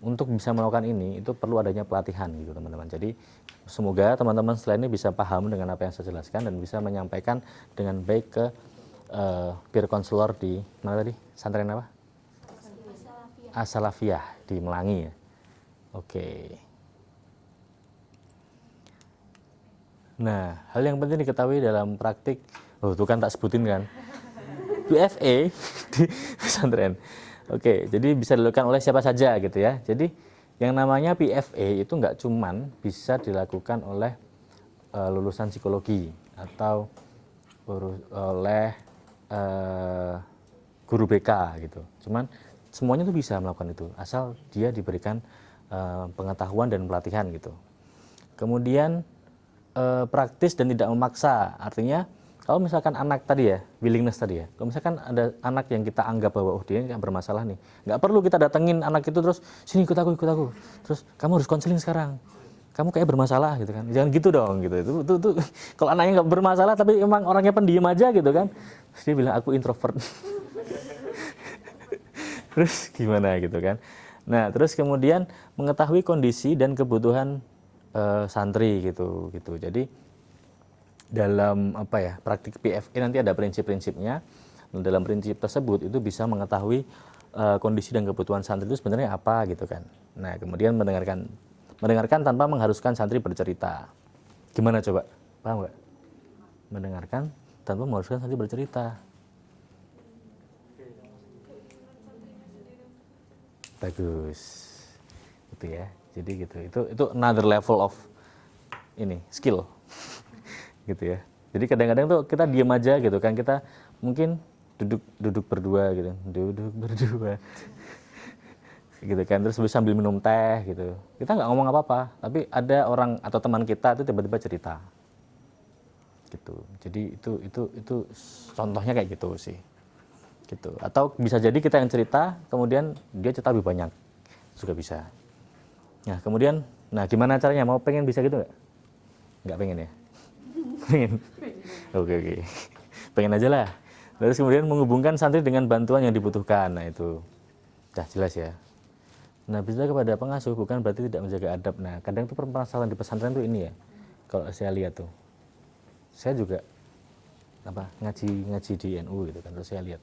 untuk bisa melakukan ini itu perlu adanya pelatihan gitu teman-teman. Jadi semoga teman-teman setelah ini bisa paham dengan apa yang saya jelaskan dan bisa menyampaikan dengan baik ke peer counselor di mana tadi? Pesantren apa? As-Salafiyah di Melangi ya. Oke. Nah, hal yang penting diketahui dalam praktik, itu kan tak sebutin kan, PFA di pesantren. Oke, jadi bisa dilakukan oleh siapa saja gitu ya. Jadi yang namanya PFA itu nggak cuman bisa dilakukan oleh lulusan psikologi atau oleh guru BK gitu. Cuman semuanya tuh bisa melakukan itu, asal dia diberikan pengetahuan dan pelatihan gitu. Kemudian praktis dan tidak memaksa, artinya kalau misalkan anak tadi ya, willingness tadi ya, kalau misalkan ada anak yang kita anggap bahwa dia nggak bermasalah nih, nggak perlu kita datengin anak itu terus, sini ikut aku, terus kamu harus konseling sekarang, kamu kayak bermasalah gitu kan, jangan gitu dong gitu. Itu kalau anaknya nggak bermasalah tapi emang orangnya pendiam aja gitu kan, terus dia bilang aku introvert. Terus gimana gitu kan. Nah terus kemudian mengetahui kondisi dan kebutuhan santri gitu. Jadi dalam praktik PFA nanti ada prinsip-prinsipnya. Dalam prinsip tersebut itu bisa mengetahui kondisi dan kebutuhan santri itu sebenarnya apa gitu kan. Nah kemudian mendengarkan tanpa mengharuskan santri bercerita. Gimana coba, paham nggak? Mendengarkan tanpa mengharuskan santri bercerita. Bagus, gitu ya. Jadi gitu. Itu another level of skill. gitu ya. Jadi kadang-kadang tuh kita diam aja gitu kan, kita mungkin duduk berdua gitu, duduk berdua gitu kan, terus sambil minum teh gitu, kita nggak ngomong apa-apa, tapi ada orang atau teman kita itu tiba-tiba cerita gitu. Jadi itu contohnya kayak gitu sih gitu. Atau bisa jadi kita yang cerita kemudian dia cerita lebih banyak juga bisa. Nah kemudian, nah gimana caranya, mau pengen bisa gitu nggak pengen ya? Pengen. Oke. Pengen aja lah. Terus kemudian menghubungkan santri dengan bantuan yang dibutuhkan. Nah itu udah jelas ya. Nah bisa kepada pengasuh bukan berarti tidak menjaga adab. Nah kadang tuh permasalahan di pesantren tuh ini ya. Kalau saya lihat tuh, saya juga ngaji di NU gitu kan. Terus saya lihat,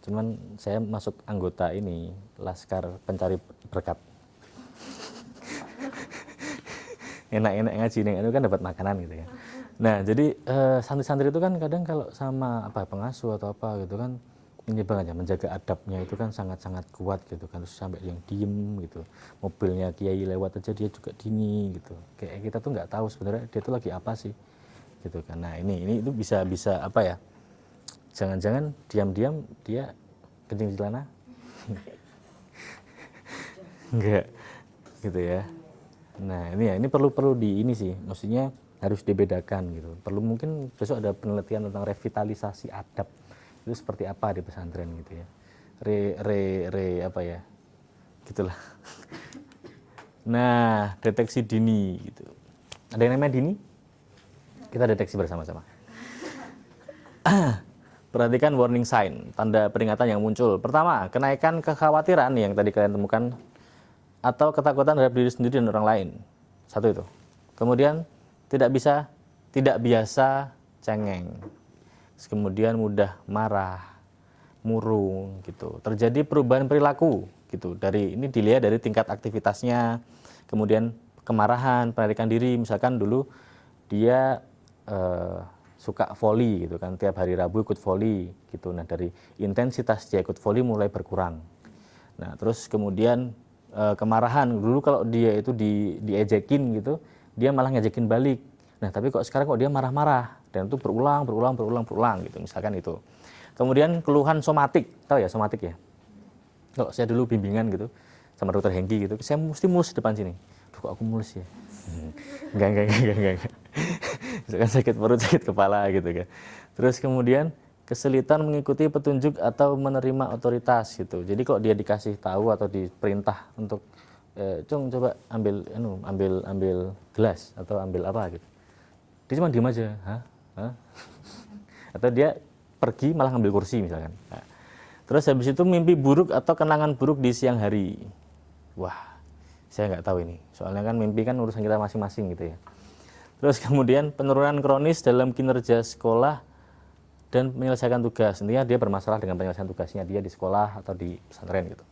cuman saya masuk anggota ini Laskar Pencari Berkat. Enak-enak ngaji nih, itu kan dapat makanan gitu ya. Nah jadi santri-santri itu kan kadang kalau sama pengasuh atau apa gitu kan, ini banget ya, menjaga adabnya itu kan sangat-sangat kuat gitu kan. Terus sampai yang diem gitu, mobilnya kiai lewat aja dia juga dini gitu, kayak kita tuh nggak tahu sebenarnya dia tuh lagi apa sih gitu kan. Nah ini itu bisa apa ya, jangan-jangan diam-diam dia kencing di celana enggak gitu ya. Nah ini perlu di ini sih, maksudnya harus dibedakan gitu. Perlu mungkin besok ada penelitian tentang revitalisasi adab itu seperti apa di pesantren gitu ya. Apa ya, gitulah. Nah deteksi dini gitu. Ada yang namanya dini? Kita deteksi bersama-sama. Perhatikan warning sign, tanda peringatan yang muncul. Pertama, kenaikan kekhawatiran yang tadi kalian temukan atau ketakutan terhadap diri sendiri dan orang lain. Satu itu. Kemudian tidak biasa cengeng. Kemudian mudah marah, murung gitu. Terjadi perubahan perilaku gitu. Ini dilihat dari tingkat aktivitasnya. Kemudian kemarahan, penarikan diri, misalkan dulu dia suka voli gitu kan, tiap hari Rabu ikut voli gitu. Nah dari intensitas dia ikut voli mulai berkurang. Nah terus kemudian kemarahan, dulu kalau dia itu diejekin gitu, dia malah ngejekin balik. Nah tapi kok sekarang dia marah-marah, dan itu berulang gitu, misalkan itu. Kemudian keluhan somatik, tahu ya somatik ya? Kalau saya dulu bimbingan gitu sama dokter Hengki gitu, saya mesti mulus depan sini. Duh kok aku mulus ya? Enggak. Misalkan sakit perut, sakit kepala gitu kan. Terus kemudian kesulitan mengikuti petunjuk atau menerima otoritas gitu. Jadi kalau dia dikasih tahu atau diperintah untuk Cung coba ambil gelas atau ambil apa gitu, dia cuma diem aja, atau dia pergi malah ngambil kursi misalkan. Nah, terus habis itu mimpi buruk atau kenangan buruk di siang hari. Wah, saya nggak tahu ini, soalnya kan mimpi kan urusan kita masing-masing gitu ya. Terus kemudian penurunan kronis dalam kinerja sekolah dan menyelesaikan tugas. Intinya dia bermasalah dengan penyelesaian tugasnya dia di sekolah atau di pesantren gitu.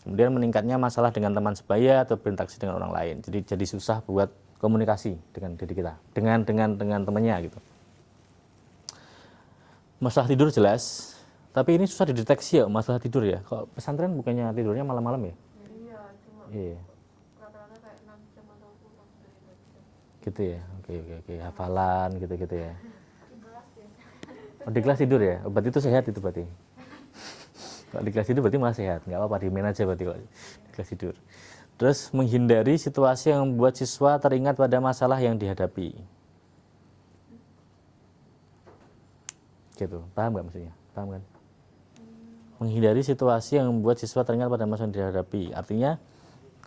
Kemudian meningkatnya masalah dengan teman sebaya atau berinteraksi dengan orang lain. Jadi susah buat komunikasi dengan diri kita, dengan temannya gitu. Masalah tidur jelas, tapi ini susah dideteksi ya masalah tidur ya. Kalau pesantren bukannya tidurnya malam-malam ya? Iya. Rata-rata kayak 6 jam atau kurang dari 6 jam. Gitu ya. Oke. Hafalan gitu ya. Oh, di kelas tidur ya? Oh, berarti itu sehat itu berarti. Kalau di kelas tidur berarti malah sehat. Nggak apa-apa, di-manage aja berarti kalau di kelas tidur. Terus menghindari situasi yang membuat siswa teringat pada masalah yang dihadapi. Gitu, paham nggak maksudnya? Paham kan? Menghindari situasi yang membuat siswa teringat pada masalah yang dihadapi. Artinya,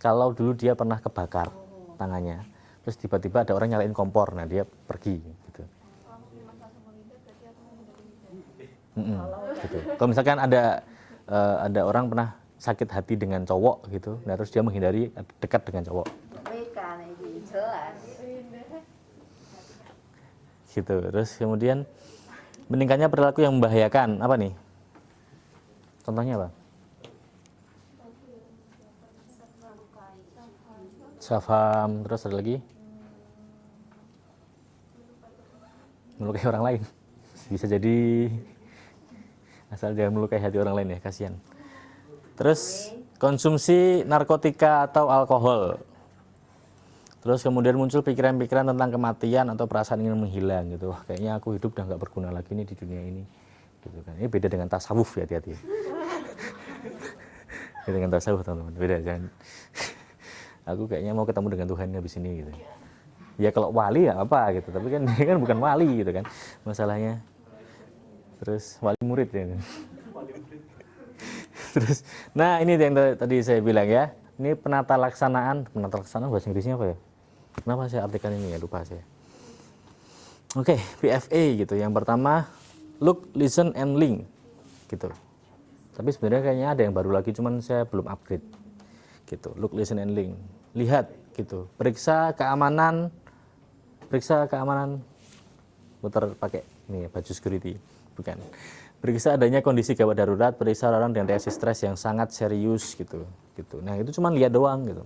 kalau dulu dia pernah kebakar tangannya, terus tiba-tiba ada orang nyalain kompor, nah dia pergi gitu. Gitu. Kalau misalkan ada orang pernah sakit hati dengan cowok gitu, nah terus dia menghindari dekat dengan cowok. Gitu. Terus kemudian meningkatnya perilaku yang membahayakan, apa nih? Contohnya apa? Syafham, terus ada lagi? Melukai orang lain. Bisa jadi, asal jangan melukai hati orang lain ya, kasihan. Terus konsumsi narkotika atau alkohol. Terus kemudian muncul pikiran-pikiran tentang kematian atau perasaan ingin menghilang gitu. Wah, kayaknya aku hidup udah nggak berguna lagi nih di dunia ini. Gitu kan. Ini beda dengan tasawuf ya, hati-hati. Beda dengan tasawuf, teman-teman. Beda, jangan. Aku kayaknya mau ketemu dengan Tuhan habis ini gitu. Ya kalau wali ya apa gitu, tapi kan dia kan bukan wali gitu kan. Masalahnya. Terus wali murid ya. Terus, nah ini yang tadi saya bilang ya. Ini penata laksanaan bahasa Inggrisnya apa ya? Kenapa saya artikan ini ya, lupa saya. Oke, PFA gitu. Yang pertama, look, listen, and link gitu. Tapi sebenarnya kayaknya ada yang baru lagi, cuman saya belum upgrade gitu. Look, listen, and link. Lihat gitu. Periksa keamanan. Putar pakai ini ya, baju security. Bukan. Periksa adanya kondisi gawat darurat, periksa orang dengan reaksi stres yang sangat serius gitu. Nah, itu cuman lihat doang gitu.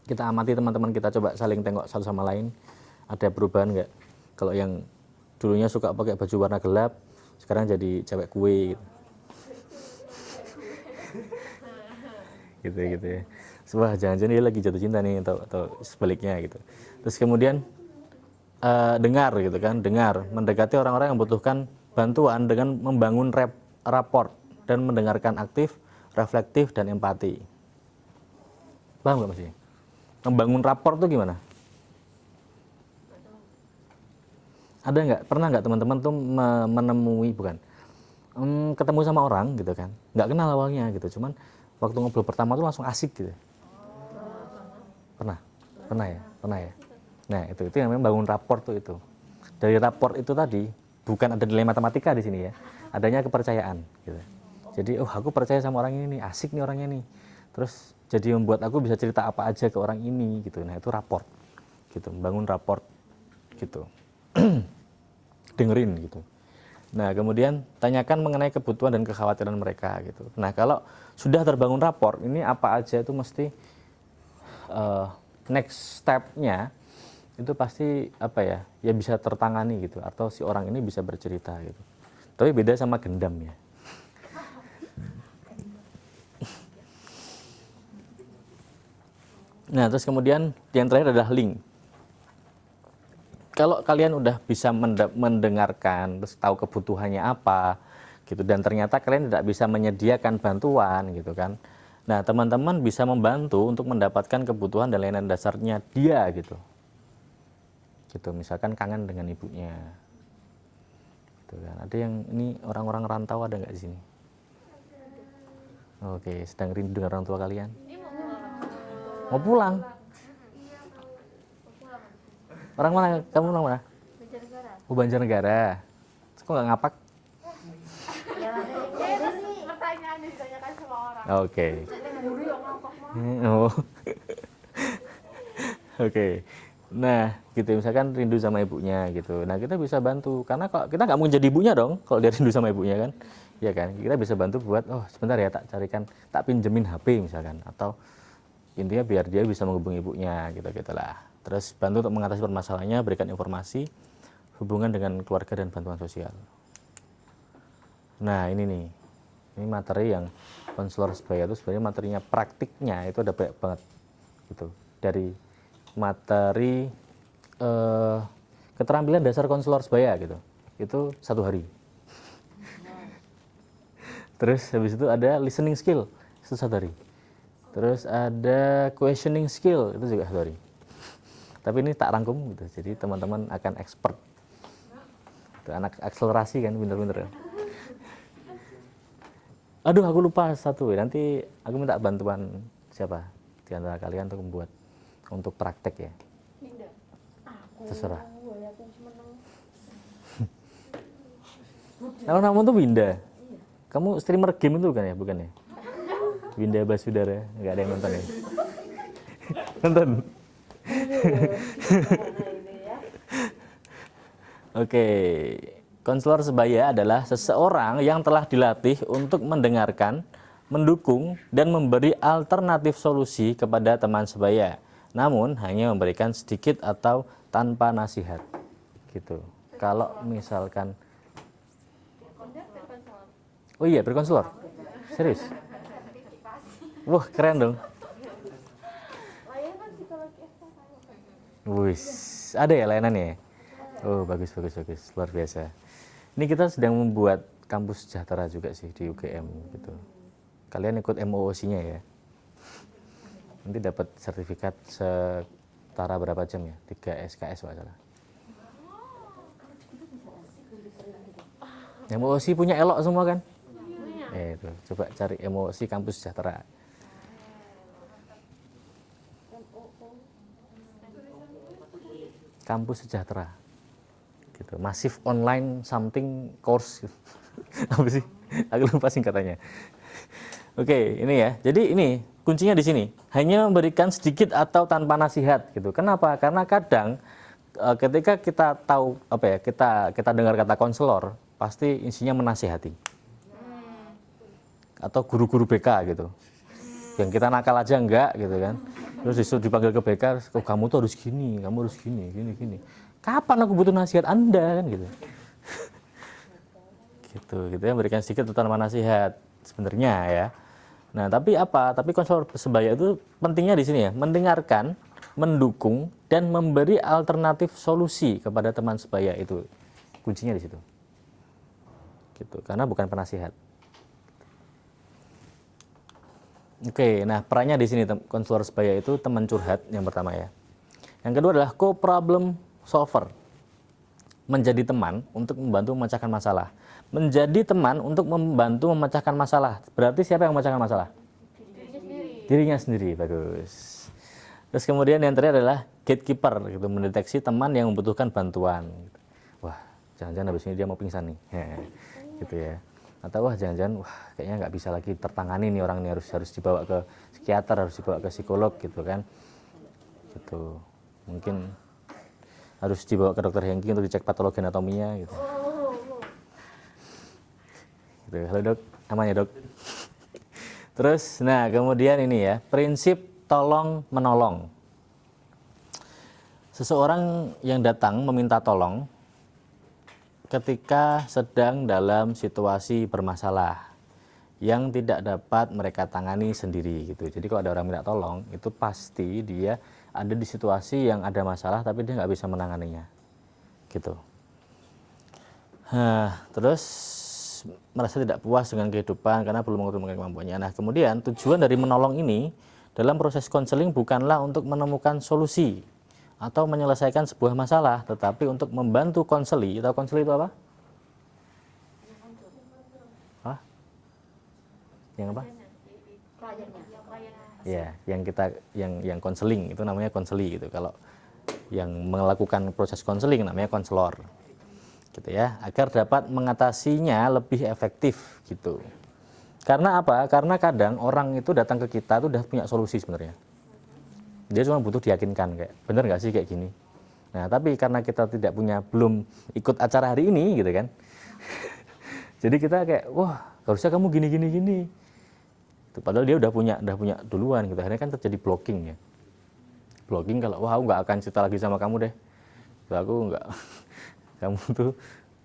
Kita amati teman-teman kita, coba saling tengok satu sama lain, ada perubahan nggak? Kalau yang dulunya suka pakai baju warna gelap, sekarang jadi cewek kue gitu ya. Wah, jangan-jangan dia lagi jatuh cinta nih atau sebaliknya gitu. Terus kemudian dengar gitu kan, mendekati orang-orang yang membutuhkan bantuan dengan membangun rapport dan mendengarkan aktif, reflektif, dan empati. Paham nggak masih? Membangun rapor tuh gimana? Ada nggak, pernah nggak teman-teman tuh menemui, ketemu sama orang gitu kan, nggak kenal awalnya gitu, cuman waktu ngobrol pertama tuh langsung asik gitu. Pernah ya. Nah itu yang namanya bangun rapor tuh itu. Dari rapor itu tadi bukan ada nilai matematika di sini ya, adanya kepercayaan gitu. Jadi aku percaya sama orang ini nih, asik nih orangnya nih. Terus jadi membuat aku bisa cerita apa aja ke orang ini gitu. Nah itu raport gitu, membangun raport gitu. Dengerin gitu. Nah kemudian tanyakan mengenai kebutuhan dan kekhawatiran mereka gitu. Nah kalau sudah terbangun raport, ini apa aja itu mesti next step-nya itu pasti ya bisa tertangani gitu, atau si orang ini bisa bercerita gitu. Tapi beda sama gendam ya. Nah, terus kemudian yang terakhir adalah link. Kalau kalian udah bisa mendengarkan, terus tahu kebutuhannya apa, gitu, dan ternyata kalian tidak bisa menyediakan bantuan, gitu kan. Nah, teman-teman bisa membantu untuk mendapatkan kebutuhan dan layanan dasarnya dia, gitu. Gitu, misalkan kangen dengan ibunya. Gitu kan. Ada yang ini orang-orang rantau ada nggak di sini? Oke, sedang rindu dengan orang tua kalian. Mau pulang? Orang mana? Kamu orang mana? Banjarnegara. Oh, Banjarnegara. Kok nggak ngapak? Pertanyaan ditanyakan sama orang. Oke. Oh. Oke. Nah, gitu misalkan rindu sama ibunya gitu. Nah, kita bisa bantu karena kok kita nggak mau jadi ibunya dong kalau dia rindu sama ibunya kan. Iya kan? Kita bisa bantu buat sebentar ya tak pinjemin HP misalkan, atau intinya biar dia bisa menghubungi ibunya gitu-gitulah. Terus bantu untuk mengatasi permasalahannya, berikan informasi hubungan dengan keluarga dan bantuan sosial. Nah, ini nih. Ini materi yang konselor sebaya itu sebenarnya materinya praktiknya itu ada banyak banget gitu. Dari materi keterampilan dasar konselor sebaya gitu. Itu 1 hari. Terus habis itu ada listening skill, itu 1 hari. Terus ada questioning skill, itu juga 1 hari. Tapi ini tak rangkum gitu, jadi teman-teman akan expert. Itu anak akselerasi kan, pinter-pinter. Aduh, aku lupa 1 ya. Nanti aku minta bantuan siapa di antara kalian untuk membuat untuk praktek ya. Terserah. Kalau kamu tuh Winda, kamu streamer game itu bukan ya? Bukan ya? Winda Basudara, nggak ada yang nonton ya? Nonton? Oke, konselor sebaya adalah seseorang yang telah dilatih untuk mendengarkan, mendukung, dan memberi alternatif solusi kepada teman sebaya, namun hanya memberikan sedikit atau tanpa nasihat, gitu. Kalau misalkan, oh iya berkonselor, serius? Wah keren dong. Wis, ada ya layanannya? Oh, bagus, bagus, bagus, luar biasa. Ini kita sedang membuat kampus sejahtera juga sih di UGM gitu. Kalian ikut MOOC-nya ya. Nanti dapat sertifikat setara berapa jam ya? 3 SKS Pak salah. MOOC punya elok semua kan? Itu, coba cari MOOC kampus sejahtera. Kampus sejahtera. Gitu. Masif online something course. Apa sih? Aku lupa singkatannya. Oke, ini ya. Jadi ini kuncinya di sini. Hanya memberikan sedikit atau tanpa nasihat gitu. Kenapa? Karena kadang ketika kita tahu apa ya, kita dengar kata konselor, pasti isinya menasihati. Atau guru-guru BK gitu. Yang kita nakal aja enggak gitu kan. Terus disuruh dipanggil ke BK, oh, kamu tuh harus gini, kamu harus gini, gini. Kapan aku butuh nasihat Anda kan gitu. Gitu ya, memberikan sedikit atau tanpa nasihat sebenarnya ya. Nah, tapi apa? Tapi konselor sebaya itu pentingnya di sini ya, mendengarkan, mendukung dan memberi alternatif solusi kepada teman sebaya itu. Kuncinya di situ. Gitu, karena bukan penasihat. Oke, nah perannya di sini konselor sebaya itu teman curhat yang pertama ya. Yang kedua adalah co-problem solver. Menjadi teman untuk membantu memecahkan masalah. Menjadi teman untuk membantu memecahkan masalah. Berarti siapa yang memecahkan masalah? Dirinya sendiri, bagus. Terus kemudian yang terakhir adalah gatekeeper, gitu, mendeteksi teman yang membutuhkan bantuan. Wah, jangan-jangan habis ini dia mau pingsan nih, gitu ya. Atau wah jangan-jangan kayaknya nggak bisa lagi tertangani nih orang ini, harus dibawa ke psikiater, harus dibawa ke psikolog gitu kan. Gitu. Mungkin harus dibawa ke dokter Hengki untuk dicek patologi anatominya gitu. Gitu. Halo dok, aman ya dok? Terus, nah kemudian ini ya, prinsip tolong menolong. Seseorang yang datang meminta tolong ketika sedang dalam situasi bermasalah yang tidak dapat mereka tangani sendiri gitu. Jadi kalau ada orang minta tolong, itu pasti dia ada di situasi yang ada masalah tapi dia nggak bisa menanganinya gitu. Terus merasa tidak puas dengan kehidupan karena belum mengembangkan kemampuannya. Nah kemudian tujuan dari menolong ini dalam proses konseling bukanlah untuk menemukan solusi atau menyelesaikan sebuah masalah, tetapi untuk membantu konseli. Tahu konseli itu apa? Hah? Yang apa? Ya, yang konseling itu namanya konseli gitu. Kalau yang melakukan proses konseling namanya konselor. Gitu ya, agar dapat mengatasinya lebih efektif gitu. Karena apa? Karena kadang orang itu datang ke kita tuh udah punya solusi sebenarnya. Dia cuma butuh diyakinkan kayak, bener nggak sih kayak gini? Nah, tapi karena kita belum ikut acara hari ini gitu kan. Jadi kita kayak, wah, harusnya kamu gini. Padahal dia udah punya duluan gitu. Akhirnya kan terjadi blocking ya. Blocking kalau, wah, aku nggak akan cerita lagi sama kamu deh. Aku nggak, kamu tuh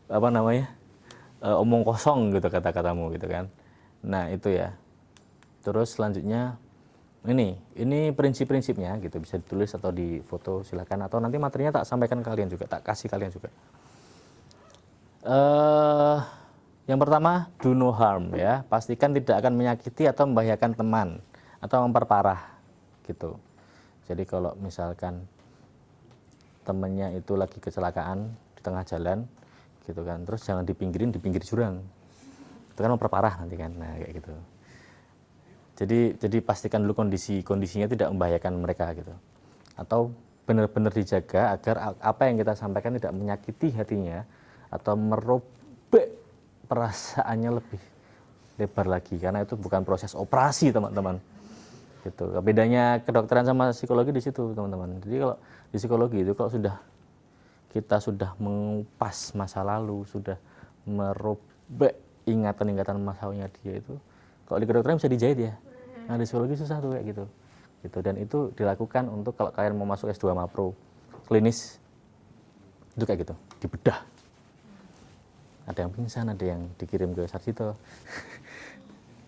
apa namanya? Omong kosong gitu kata-katamu gitu kan. Nah, itu ya. Terus selanjutnya ini prinsip-prinsipnya gitu, bisa ditulis atau di foto silakan, atau nanti materinya tak sampaikan ke kalian juga, tak kasih kalian juga. Yang pertama, do no harm ya, pastikan tidak akan menyakiti atau membahayakan teman atau memperparah gitu. Jadi kalau misalkan temennya itu lagi kecelakaan di tengah jalan gitu kan, terus jangan dipinggirin di pinggir jurang, itu kan memperparah nanti kan, nah kayak gitu. Jadi pastikan dulu kondisinya tidak membahayakan mereka gitu. Atau benar-benar dijaga agar apa yang kita sampaikan tidak menyakiti hatinya atau merobek perasaannya lebih lebar lagi, karena itu bukan proses operasi teman-teman. Gitu. Bedanya kedokteran sama psikologi di situ teman-teman. Jadi kalau di psikologi itu kalau kita sudah mengupas masa lalu, sudah merobek ingatan-ingatan masalahnya dia itu, kalau di kedokteran bisa dijahit ya. Nah di psikologi susah tuh kayak gitu. Dan itu dilakukan untuk kalau kalian mau masuk S2 Mapro klinis itu kayak gitu, dibedah. Ada yang pingsan, ada yang dikirim ke Sarjito.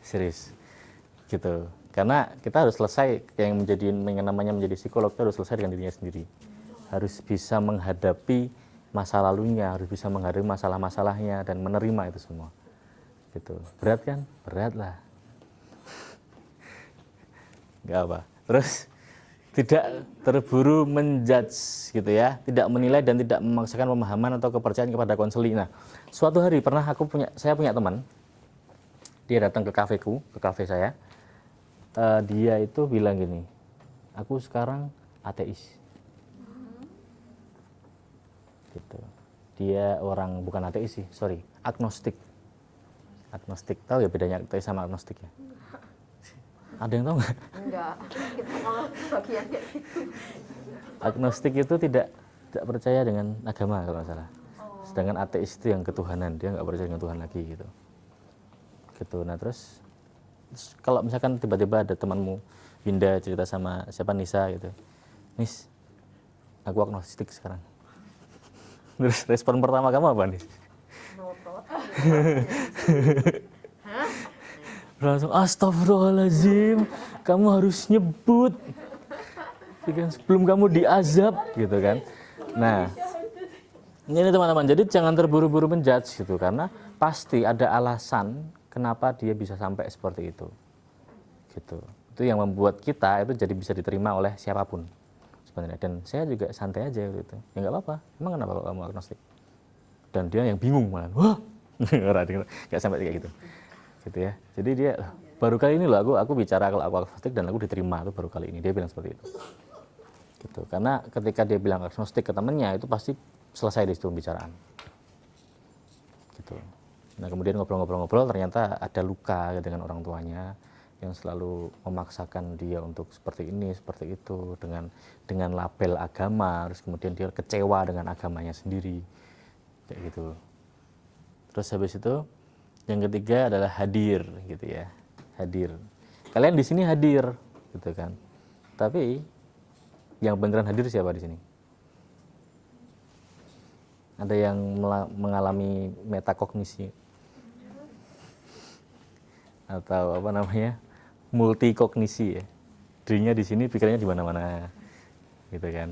Serius gitu. Karena kita harus selesai, yang namanya menjadi psikolog itu harus selesai dengan dirinya sendiri. harus bisa menghadapi masa lalunya, harus bisa menghadapi masalah-masalahnya dan menerima itu semua. Gitu. Berat kan? Berat lah. Nggak apa. Terus tidak terburu menjudge gitu ya, tidak menilai dan tidak memaksakan pemahaman atau kepercayaan kepada konseling. Nah, suatu hari pernah saya punya teman, dia datang ke kafeku, ke kafe saya. Dia itu bilang gini, aku sekarang ateis. Gitu. Dia orang bukan ateis sih, sorry, agnostik. Agnostik, tahu ya bedanya ateis sama agnostik ya? Ada yang tahu nggak? Enggak, kita kalau bagian kayak gitu. Agnostik itu tidak percaya dengan agama kalau nggak salah. Sedangkan ateis itu yang ketuhanan, dia nggak percaya dengan Tuhan lagi gitu. Gitu. Nah terus kalau misalkan tiba-tiba ada temanmu Winda cerita sama siapa Nisa gitu, Nis, aku agnostik sekarang. Terus respon pertama kamu apa Nis? Notot. Langsung astagfirullahaladzim, kamu harus nyebut sebelum kamu diazab gitu kan. Nah ini teman-teman, jadi jangan terburu-buru menjudge gitu, karena pasti ada alasan kenapa dia bisa sampai seperti itu gitu. Itu yang membuat kita itu jadi bisa diterima oleh siapapun sebenarnya. Dan saya juga santai aja gitu, ya nggak apa-apa, emang kenapa kalau kamu agnostik. Dan dia yang bingung malah, wah nggak sampai kayak gitu gitu ya. Jadi dia baru kali ini loh aku bicara kalau aku agnostik dan aku diterima, itu baru kali ini dia bilang seperti itu gitu. Karena ketika dia bilang agnostik ke temennya itu pasti selesai di situ pembicaraan gitu. Nah kemudian ngobrol-ngobrol ternyata ada luka dengan orang tuanya yang selalu memaksakan dia untuk seperti ini seperti itu dengan label agama, terus kemudian dia kecewa dengan agamanya sendiri kayak gitu. Terus habis itu yang ketiga adalah hadir gitu ya, hadir. Kalian di sini hadir gitu kan. Tapi yang beneran hadir siapa di sini? Ada yang mengalami metakognisi atau apa namanya? Multikognisi ya. Dirinya di sini, pikirannya di mana-mana. Gitu kan.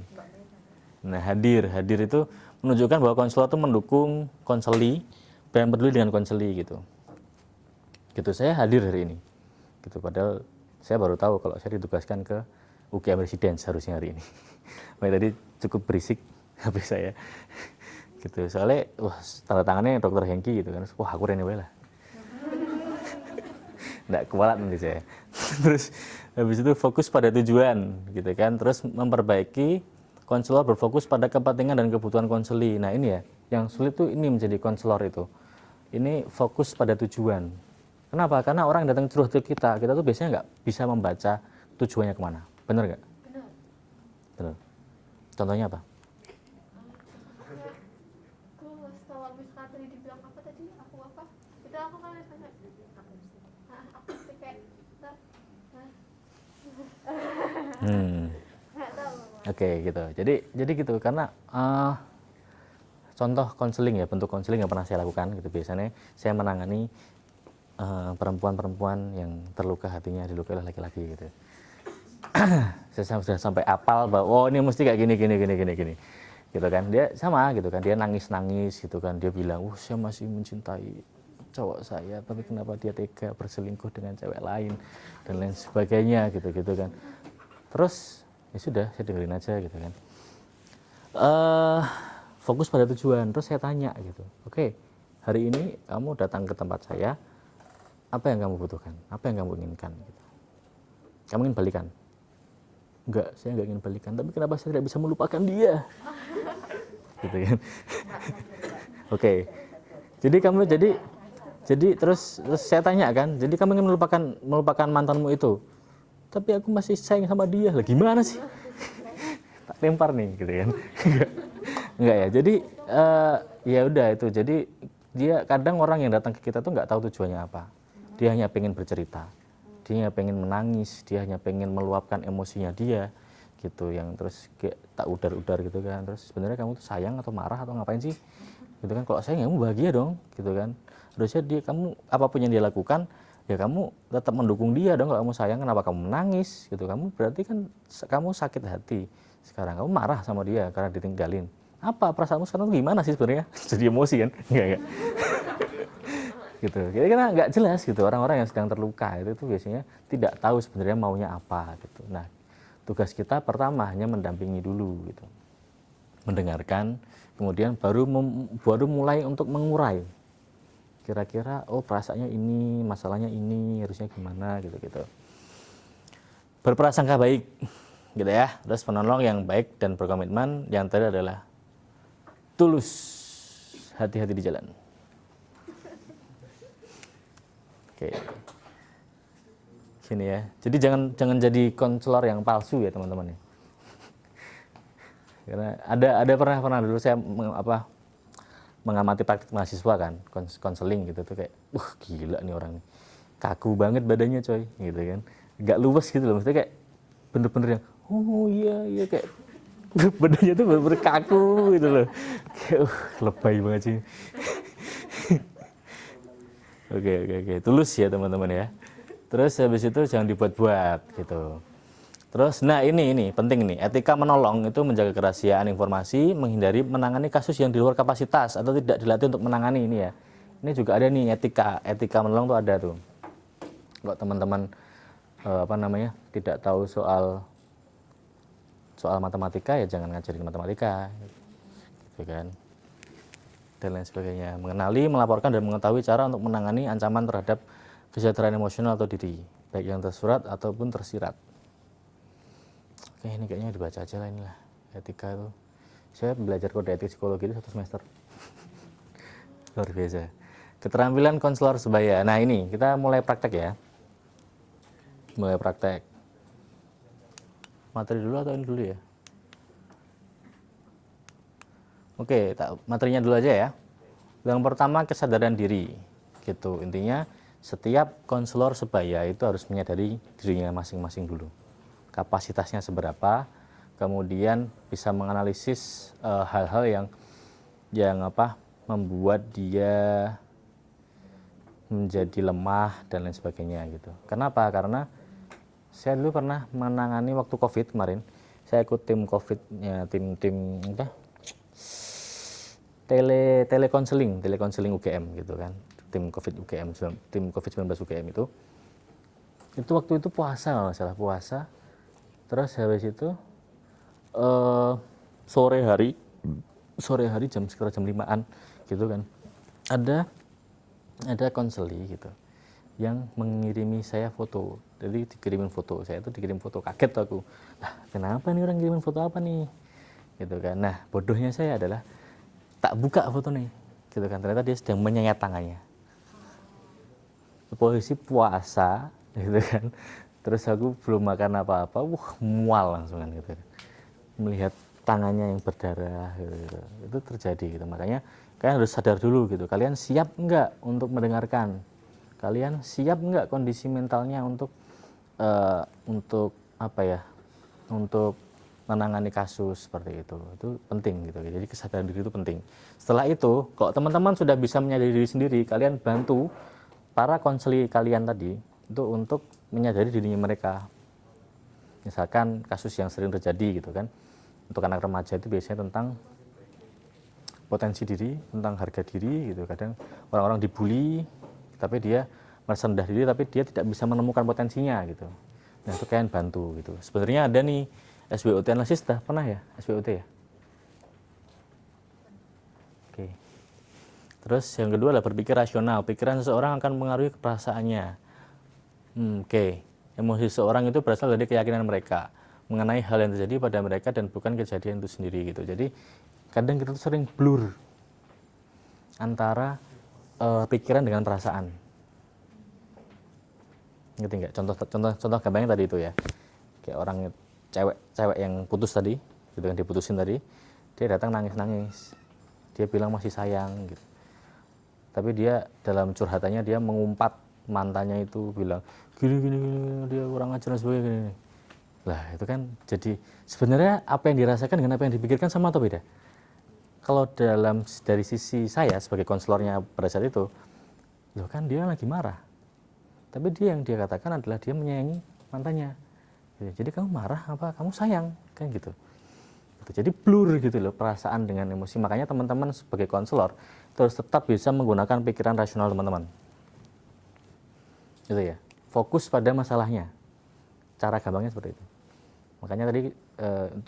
Nah, hadir itu menunjukkan bahwa konselor itu mendukung konseli dan peduli dengan konseli gitu. Gitu, saya hadir hari ini. Gitu, padahal saya baru tahu kalau saya ditugaskan ke UGM Residence harusnya hari ini. Makanya tadi cukup berisik HP saya. Gitu, soalnya wah tanda tangannya Dr. Hengki gitu kan. Wah, aku rene wae lah. Nggak kualat nanti saya. Terus habis itu fokus pada tujuan gitu kan. Terus memperbaiki konselor berfokus pada kepentingan dan kebutuhan konseli. Nah, ini ya, yang sulit tuh ini menjadi konselor itu. Ini fokus pada tujuan. Kenapa? Karena orang yang datang curhat ke kita tuh biasanya nggak bisa membaca tujuannya kemana. Benar nggak? Benar. Benar. Contohnya apa? Kalau misalkan tadi dibilang apa tadi, aku apa? Itu aku kan tanya. Aku kayak nggak tahu. Oke, gitu. Jadi gitu karena contoh konseling ya, bentuk konseling yang pernah saya lakukan gitu. Biasanya saya menangani perempuan-perempuan yang terluka hatinya dilukai oleh laki-laki gitu. Saya sudah sampai apal bahwa oh ini mesti kayak gini gitu kan. Dia sama gitu kan, dia nangis gitu kan, dia bilang saya masih mencintai cowok saya, tapi kenapa dia tega berselingkuh dengan cewek lain dan lain sebagainya gitu kan. Terus ya sudah, saya dengerin aja gitu kan. Fokus pada tujuan. Terus saya tanya gitu, oke, hari ini kamu datang ke tempat saya, apa yang kamu butuhkan, apa yang kamu inginkan gitu. Kamu ingin balikan? Enggak, saya enggak ingin balikan, tapi kenapa saya tidak bisa melupakan dia gitu kan. Oke, jadi terus saya tanya kan, jadi kamu ingin melupakan mantanmu itu, tapi aku masih sayang sama dia lah, gimana sih? Tak lempar nih gitu kan. Enggak ya, jadi ya udah itu. Jadi dia kadang orang yang datang ke kita tuh nggak tahu tujuannya apa. Dia hanya pengen bercerita, dia hanya pengen menangis, dia hanya pengen meluapkan emosinya dia gitu, yang terus kayak tak udar-udar gitu kan. Terus sebenarnya kamu tuh sayang atau marah atau ngapain sih gitu kan? Kalau sayang kamu bahagia dong gitu kan. Harusnya kamu apapun yang dia lakukan ya kamu tetap mendukung dia dong. Kalau kamu sayang kenapa kamu menangis gitu, kamu berarti kan kamu sakit hati sekarang kamu marah sama dia karena ditinggalin, apa perasaanmu sekarang tuh gimana sih sebenarnya? Jadi emosi kan? Enggak. Gitu. Jadi karena nggak jelas gitu, orang-orang yang sedang terluka itu tuh biasanya tidak tahu sebenarnya maunya apa gitu. Nah, tugas kita pertama hanya mendampingi dulu gitu, mendengarkan, kemudian baru mulai untuk mengurai. Kira-kira oh perasaannya ini, masalahnya ini, harusnya gimana gitu. Berprasangka baik gitu ya. Terus penolong yang baik dan berkomitmen. Yang terakhir adalah tulus, hati-hati di jalan. Oke. Gini ya. Jadi jangan jadi konselor yang palsu ya teman-teman ya. Karena ada pernah dulu saya mengamati praktik mahasiswa kan, konseling gitu tuh kayak, gila nih orang nih, kaku banget badannya coy, gitu kan, nggak luwes gitu loh, maksudnya kayak bener-bener yang, oh iya kayak badannya tuh bener-bener kaku gitu loh, kayak lebay banget sih. Oke, tulus ya teman-teman ya. Terus habis itu jangan dibuat-buat gitu. Terus, nah ini penting nih, etika menolong itu menjaga kerahasiaan informasi, menghindari menangani kasus yang di luar kapasitas atau tidak dilatih untuk menangani ini ya. Ini juga ada nih etika menolong tuh ada tuh. Kalau teman-teman tidak tahu soal matematika ya jangan ngajarin matematika, gitu kan. Dan lain sebagainya. Mengenali, melaporkan dan mengetahui cara untuk menangani ancaman terhadap kesejahteraan emosional atau diri, baik yang tersurat ataupun tersirat. Oke, ini kayaknya dibaca aja lah inilah etika itu. Saya belajar kode etik psikologi itu 1 semester. Luar biasa. Keterampilan konselor sebaya. Nah ini kita mulai praktek ya. Mulai praktek. Materi dulu atau ini dulu ya? Oke, materinya dulu aja ya. Yang pertama kesadaran diri. Gitu. Intinya setiap konselor sebaya itu harus menyadari dirinya masing-masing dulu. Kapasitasnya seberapa, kemudian bisa menganalisis hal-hal yang membuat dia menjadi lemah dan lain sebagainya gitu. Kenapa? Karena saya dulu pernah menangani waktu COVID kemarin. Saya ikut tim COVID-nya, tim telekonseling UGM gitu kan. Tim COVID UGM, tim COVID-19 UGM itu waktu itu puasa kalau nggak salah, puasa. Terus habis itu sore hari sekitar jam 5-an gitu kan, ada konseli gitu yang mengirimi saya foto. Jadi dikirimin foto, saya itu dikirim foto, kaget aku, lah kenapa nih orang kirimin foto apa nih gitu kan. Nah bodohnya saya adalah tak buka foto nih gitu kan, ternyata dia sedang menyayat tangannya, posisi puasa gitu kan. Terus aku belum makan apa-apa, mual langsung kan gitu. Melihat tangannya yang berdarah gitu. Itu terjadi gitu. Makanya kalian harus sadar dulu gitu. Kalian siap enggak untuk mendengarkan? Kalian siap enggak kondisi mentalnya untuk untuk menangani kasus seperti itu. Itu penting gitu. Jadi kesadaran diri itu penting. Setelah itu, kalau teman-teman sudah bisa menyadari diri sendiri, kalian bantu para konseli kalian tadi itu untuk menyadari dirinya mereka. Misalkan kasus yang sering terjadi gitu kan, untuk anak remaja itu biasanya tentang potensi diri, tentang harga diri gitu. Kadang orang-orang dibully tapi dia merasa rendah diri tapi dia tidak bisa menemukan potensinya gitu. Nah itu kalian bantu gitu. Sebenarnya ada nih SWOT analisis, pernah ya SWOT ya? Oke. Terus yang kedua adalah berpikir rasional. Pikiran seseorang akan mengaruhi perasaannya. Oke. Emosi seseorang itu berasal dari keyakinan mereka mengenai hal yang terjadi pada mereka dan bukan kejadian itu sendiri gitu. Jadi kadang kita tuh sering blur antara pikiran dengan perasaan. Ngerti nggak? Contoh gampangnya tadi itu ya. Kayak orang cewek yang putus tadi, gitu kan, diputusin tadi, dia datang nangis-nangis. Dia bilang masih sayang gitu. Tapi dia dalam curhatannya dia mengumpat mantannya itu, bilang gini dia kurang ajar dan sebagainya. Lah itu kan jadi sebenarnya apa yang dirasakan dengan apa yang dipikirkan sama atau beda? Kalau dari sisi saya sebagai konselornya pada saat itu, loh kan dia lagi marah. Tapi yang dia katakan adalah dia menyayangi mantannya. Jadi kamu marah apa kamu sayang kan gitu. Gitu. Jadi blur gitu loh perasaan dengan emosi. Makanya teman-teman sebagai konselor terus tetap bisa menggunakan pikiran rasional teman-teman. Gitu ya. Fokus pada masalahnya. Cara gampangnya seperti itu. Makanya tadi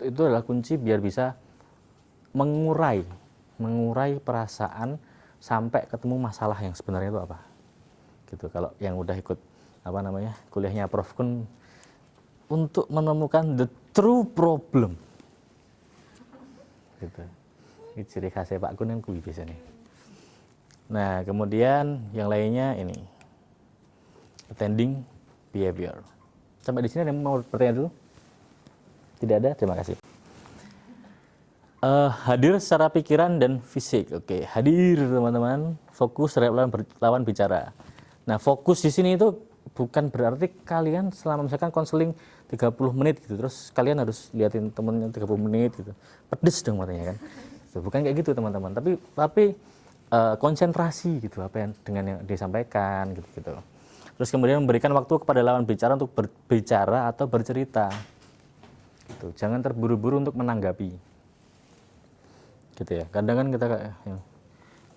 itu adalah kunci biar bisa mengurai perasaan sampai ketemu masalah yang sebenarnya itu apa. Gitu. Kalau yang udah ikut kuliahnya Prof Kun untuk menemukan the true problem. Gitu. Ini ciri khasnya Pak Kun yang kuwi biasanya. Nah, kemudian yang lainnya ini attending behavior. Sampai di sini ada yang mau bertanya dulu? Tidak ada? Terima kasih. Hadir secara pikiran dan fisik. Oke, hadir teman-teman. Fokus terhadap lawan bicara. Nah, fokus di sini itu bukan berarti kalian selama misalkan konseling 30 menit gitu, terus kalian harus liatin temennya 30 menit gitu. Pedes dong matanya kan. Bukan kayak gitu teman-teman, tapi konsentrasi gitu apa yang dengan yang disampaikan gitu. Terus kemudian memberikan waktu kepada lawan bicara untuk berbicara atau bercerita. Gitu. Jangan terburu-buru untuk menanggapi. Gitu ya. Kadang kan kita kayak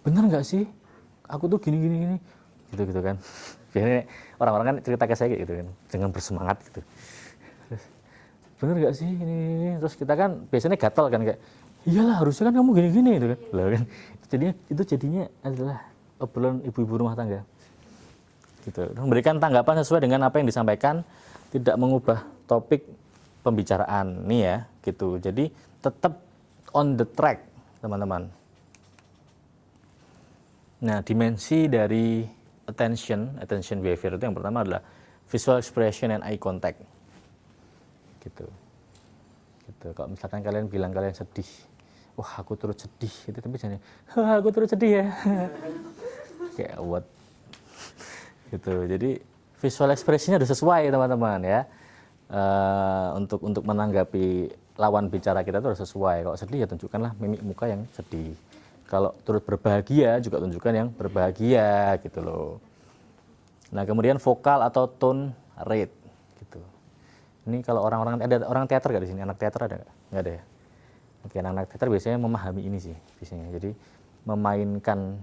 bener nggak sih? Aku tuh gini gitu kan. Biasanya orang-orang kan cerita ke saya gitu kan. Jangan bersemangat gitu. Terus, bener nggak sih ini? Terus kita kan biasanya gatel kan kayak iyalah harusnya kan kamu gini gitu kan. Lah kan itu jadinya adalah obrolan ibu-ibu rumah tangga. Gitu. Memberikan tanggapan sesuai dengan apa yang disampaikan, tidak mengubah topik pembicaraan nih ya, gitu. Jadi tetap on the track, teman-teman. Nah, dimensi dari attention behavior itu yang pertama adalah visual expression and eye contact. Gitu. Kalau misalkan kalian bilang kalian sedih, wah aku turut sedih, itu tapi jangan, aku turut sedih ya. Kayak what? Gitu. Jadi visual expression-nya harus sesuai teman-teman ya. Untuk menanggapi lawan bicara kita itu harus sesuai. Kalau sedih ya tunjukkanlah mimik muka yang sedih. Kalau turut berbahagia juga tunjukkan yang berbahagia gitu loh. Nah, kemudian vokal atau tone rate gitu. Ini kalau ada orang teater nggak di sini? Anak teater ada nggak? Nggak ada ya. Oke, anak teater biasanya memahami ini sih biasanya. Jadi memainkan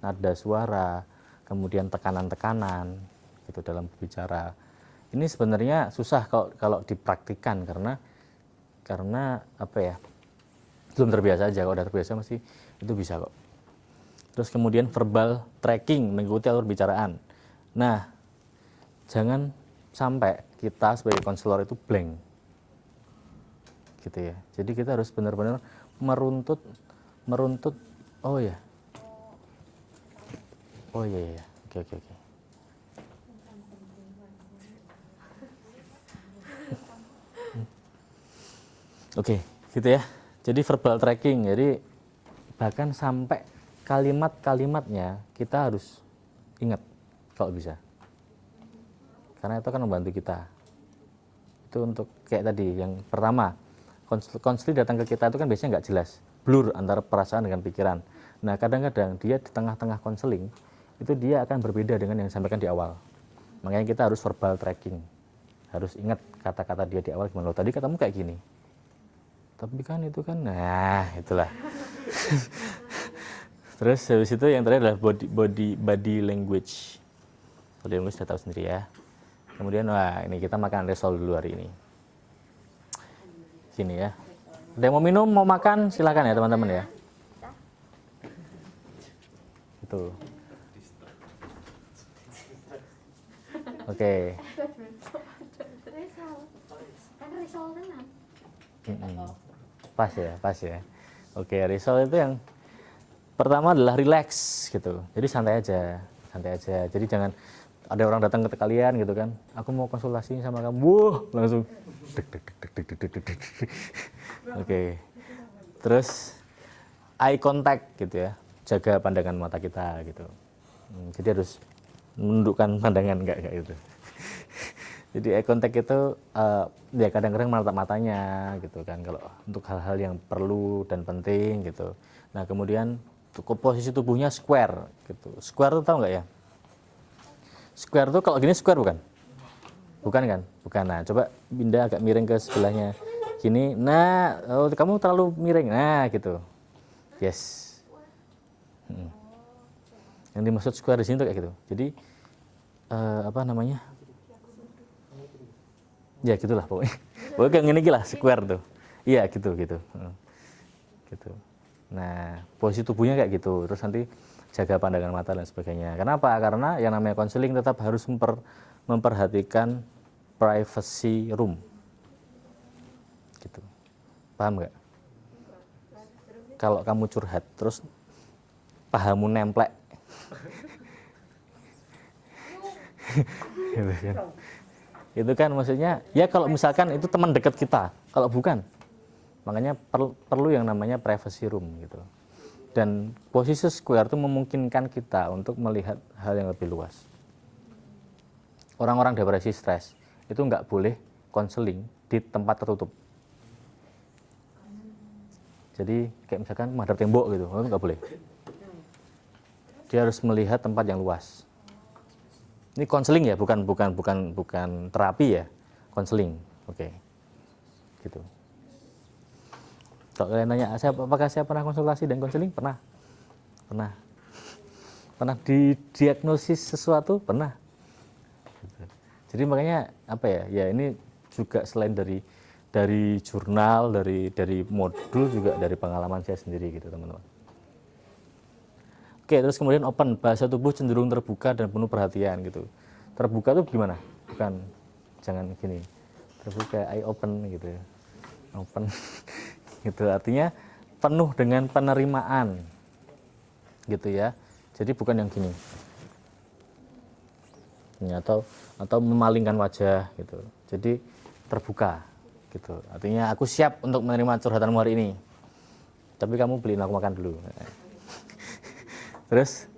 nada suara, kemudian tekanan-tekanan gitu dalam berbicara. Ini sebenarnya susah kalau dipraktikkan karena belum terbiasa aja. Kalau udah terbiasa mesti itu bisa kok. Terus kemudian verbal tracking, mengikuti alur bicaraan. Nah, jangan sampai kita sebagai konselor itu blank. Gitu ya. Jadi kita harus benar-benar meruntut oh ya. Oke. Oke, gitu ya. Jadi verbal tracking. Jadi bahkan sampai kalimat-kalimatnya kita harus ingat kalau bisa. Karena itu akan membantu kita. Itu untuk kayak tadi yang pertama, konseling datang ke kita itu kan biasanya nggak jelas, blur antara perasaan dengan pikiran. Nah, kadang-kadang dia di tengah-tengah konseling itu dia akan berbeda dengan yang disampaikan di awal. Makanya kita harus verbal tracking. Harus ingat kata-kata dia di awal gimana. Loh, tadi katamu kayak gini. Tapi kan itu kan, nah itulah. Terus habis itu yang terakhir adalah body language. Body language sudah tahu sendiri ya. Kemudian ini kita makan risol dulu hari ini. Sini ya. Ada yang mau minum, mau makan, silakan ya teman-teman ya. Itu. Oke. Pas ya. Oke, risol itu yang pertama adalah relax gitu. Jadi santai aja. Jadi jangan ada orang datang ke kalian gitu kan. Aku mau konsultasi sama kamu. Wuh, langsung deg. Oke. Terus eye contact gitu ya. Jaga pandangan mata kita gitu. Jadi harus menundukkan pandangan kayak gitu. Jadi eye contact itu ya kadang-kadang menatap matanya gitu kan kalau untuk hal-hal yang perlu dan penting gitu. Nah, kemudian posisi tubuhnya square gitu. Square itu tahu nggak ya? Square itu kalau gini square bukan? Bukan kan? Bukan. Nah, coba pindah agak miring ke sebelahnya gini, nah kamu terlalu miring, nah gitu, yes. Yang dimaksud square di sini tuh kayak gitu. Jadi apa namanya? Ya gitulah pokoknya. Pokoknya kayak gini lah square tuh. Iya gitu gitu. Gitu. Nah posisi tubuhnya kayak gitu. Terus nanti jaga pandangan mata dan sebagainya. Kenapa? Karena yang namanya konseling tetap harus memperhatikan privacy room. Gitu. Paham nggak? Kalau kamu curhat terus pahamu nemplek. Gitu kan. Itu kan maksudnya ya kalau misalkan itu teman dekat kita, kalau bukan makanya perlu yang namanya privacy room gitu. Dan posisi square itu memungkinkan kita untuk melihat hal yang lebih luas. Orang-orang depresi stres itu nggak boleh konseling di tempat tertutup. Jadi kayak misalkan menghadap tembok gitu, nggak boleh. Dia harus melihat tempat yang luas. Ini konseling ya, bukan terapi ya, konseling. Oke. Gitu. Kalau kalian nanya, apakah saya pernah konsultasi dan konseling? Pernah. Pernah didiagnosis sesuatu? Pernah. Gitu. Jadi makanya apa ya? Ya ini juga selain dari jurnal, dari modul juga dari pengalaman saya sendiri gitu, teman-teman. Oke, terus kemudian open, bahasa tubuh cenderung terbuka dan penuh perhatian gitu. Terbuka tuh gimana? Bukan, jangan gini. Terbuka, eye open gitu ya. Open, gitu. Artinya penuh dengan penerimaan, gitu ya. Jadi bukan yang gini. Ya, atau memalingkan wajah gitu. Jadi terbuka, gitu. Artinya aku siap untuk menerima curhatanmu hari ini. Tapi kamu beliin aku makan dulu. Terus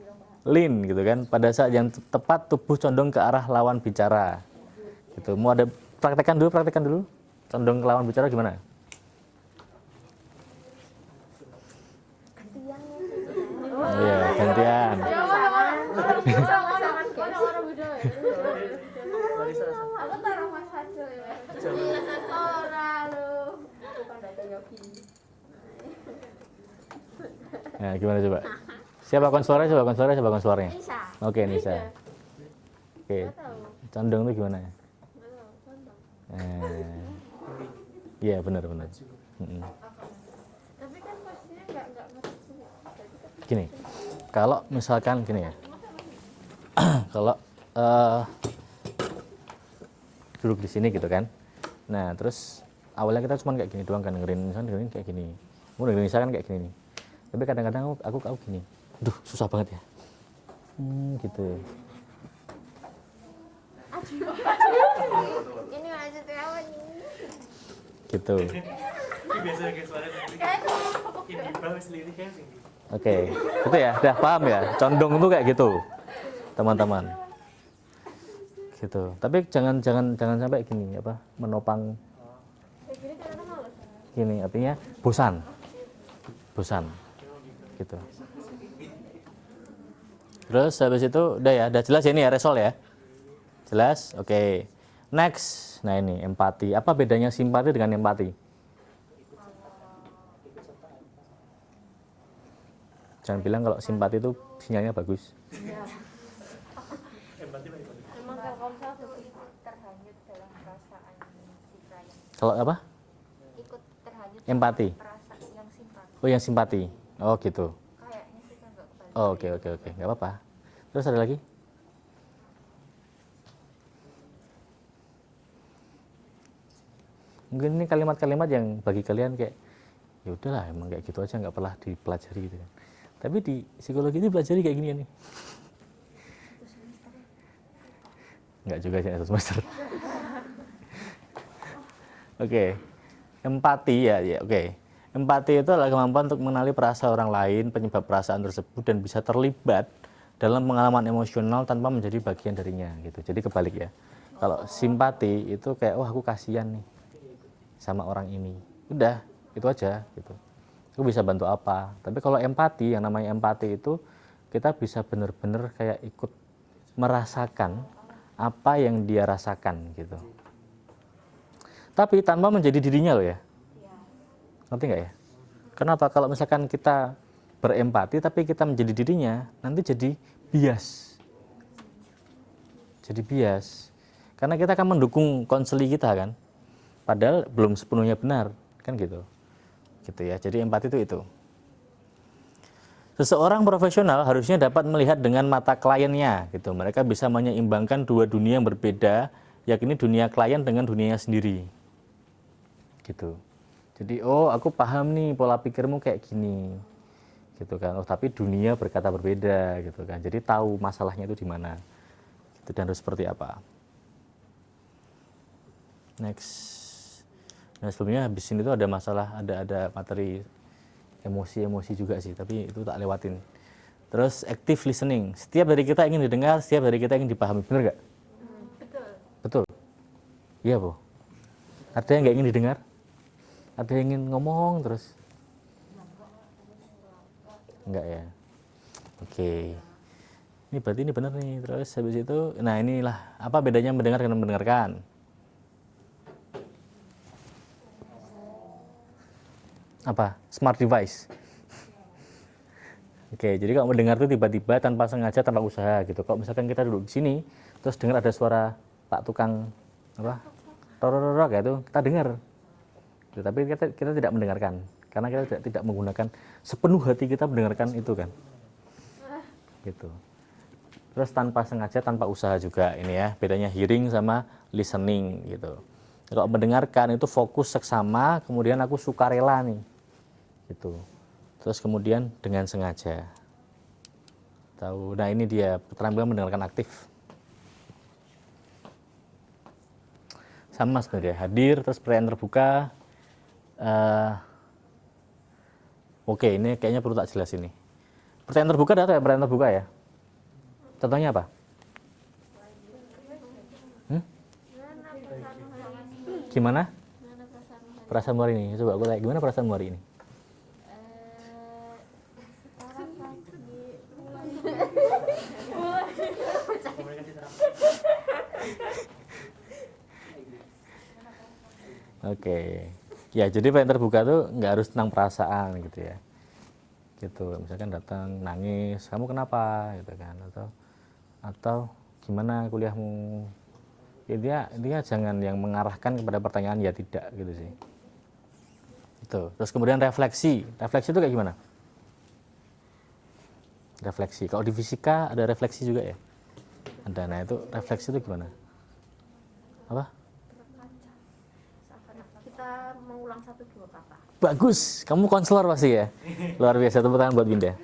lean gitu kan, pada saat yang tepat tubuh condong ke arah lawan bicara gitu. Mau ada praktekkan dulu condong ke lawan bicara gimana? Iya, gantian. Nah, gimana coba? Siapa suaranya? Nisa. Oke, Nisa. Oke. Condong itu gimana? Iya, benar. Tapi kan posisinya nggak ngerti. Gini, kalau misalkan gini ya, kalau duduk di sini gitu kan, nah terus awalnya kita cuma kayak gini doang kan, dengerin kayak gini, mau dengerin Nisa kan kayak gini nih, tapi kadang-kadang aku gini. Duh, susah banget ya. Gitu. Ini aja tuh apa nih? Gitu. Oke, itu ya, udah paham ya. Condong itu kayak gitu, teman-teman. Gitu. Tapi jangan sampai gini apa, menopang. Gini, artinya bosan. Gitu. Terus habis itu udah jelas ya ini ya, resol ya. Jelas? Oke. Next. Nah ini empati. Apa bedanya simpati dengan empati? Jangan bilang kalau simpati itu sinyalnya bagus. Emang kalau misalnya ikut terhanyut dalam perasaan si klien. Kalau apa? Ikut terhanyut Empati. perasaan yang simpati. Oh yang simpati. Oh gitu. Kayaknya sih kan nggak kebalik. Oh, oke, nggak apa-apa. Terus ada lagi? Mungkin ini kalimat-kalimat yang bagi kalian kayak ya udahlah emang kayak gitu aja, nggak pernah dipelajari gitu kan. Tapi di psikologi itu pelajari kayak gini nih. Nggak juga sih satu semester. Oke. Empati ya, oke. Empati itu adalah kemampuan untuk mengenali perasaan orang lain, penyebab perasaan tersebut, dan bisa terlibat dalam pengalaman emosional tanpa menjadi bagian darinya gitu. Jadi kebalik ya. Kalau simpati itu kayak, aku kasihan nih sama orang ini. Udah, itu aja gitu. Aku bisa bantu apa. Tapi kalau empati, yang namanya empati itu kita bisa benar-benar kayak ikut merasakan apa yang dia rasakan gitu. Tapi tanpa menjadi dirinya loh ya. Ngerti nggak ya? Kenapa? Kalau misalkan kita berempati tapi kita menjadi dirinya, nanti jadi bias. Jadi bias. Karena kita akan mendukung konseli kita kan. Padahal belum sepenuhnya benar, kan gitu. Gitu ya. Jadi empati itu. Seseorang profesional harusnya dapat melihat dengan mata kliennya gitu. Mereka bisa menyeimbangkan dua dunia yang berbeda, yakni dunia klien dengan dunianya sendiri. Gitu. Jadi aku paham nih pola pikirmu kayak gini. Gitu kan. Tapi dunia berkata berbeda gitu kan. Jadi tahu masalahnya itu di mana. Gitu, dan harus seperti apa. Next. Nah, sebelumnya habis ini tuh ada masalah, ada materi emosi juga sih, tapi itu tak lewatin. Terus active listening. Setiap dari kita ingin didengar, setiap dari kita ingin dipahami. Benar nggak? Betul. Betul. Iya, Bu. Ada yang nggak ingin didengar? Ada yang ingin ngomong terus? Enggak ya. Oke. Ini berarti ini benar nih. Terus habis itu, nah inilah apa bedanya mendengar dengan mendengarkan. Apa? Smart device. Oke, jadi kalau mendengar itu tiba-tiba tanpa sengaja, tanpa usaha gitu. Kalau misalkan kita duduk di sini, terus dengar ada suara Pak tukang apa? Rorororok ya itu, kita dengar. Gitu, tapi kita tidak mendengarkan karena kita tidak menggunakan sepenuh hati kita mendengarkan itu kan. Gitu. Terus tanpa sengaja, tanpa usaha juga ini ya. Bedanya hearing sama listening gitu. Kalau mendengarkan itu fokus seksama, kemudian aku sukarela nih. Gitu. Terus kemudian dengan sengaja. Tahu. Nah, ini dia keterampilan mendengarkan aktif. Sama sebenarnya, hadir terus pertanyaan terbuka. Oke, ini kayaknya perlu tak jelas ini. Pertanyaan terbuka ada ya, pertanyaan terbuka ya. Contohnya apa? Gimana? Perasaan hari ini. Coba aku tanya, gimana perasaan hari ini? Oke. Ya, jadi pertanyaan terbuka tuh nggak harus tentang perasaan gitu ya. Gitu. Misalkan datang nangis, kamu kenapa gitu kan, atau gimana kuliahmu? Intinya jangan yang mengarahkan kepada pertanyaan ya tidak gitu sih. Itu. Terus kemudian refleksi. Refleksi itu kayak gimana? Refleksi. Kalau di fisika ada refleksi juga ya? Ada. Nah, itu refleksi itu gimana? Apa? Kita mengulang 1-2 kata. Bagus. Kamu konselor pasti ya? Luar biasa. Tepuk tangan buat Winda.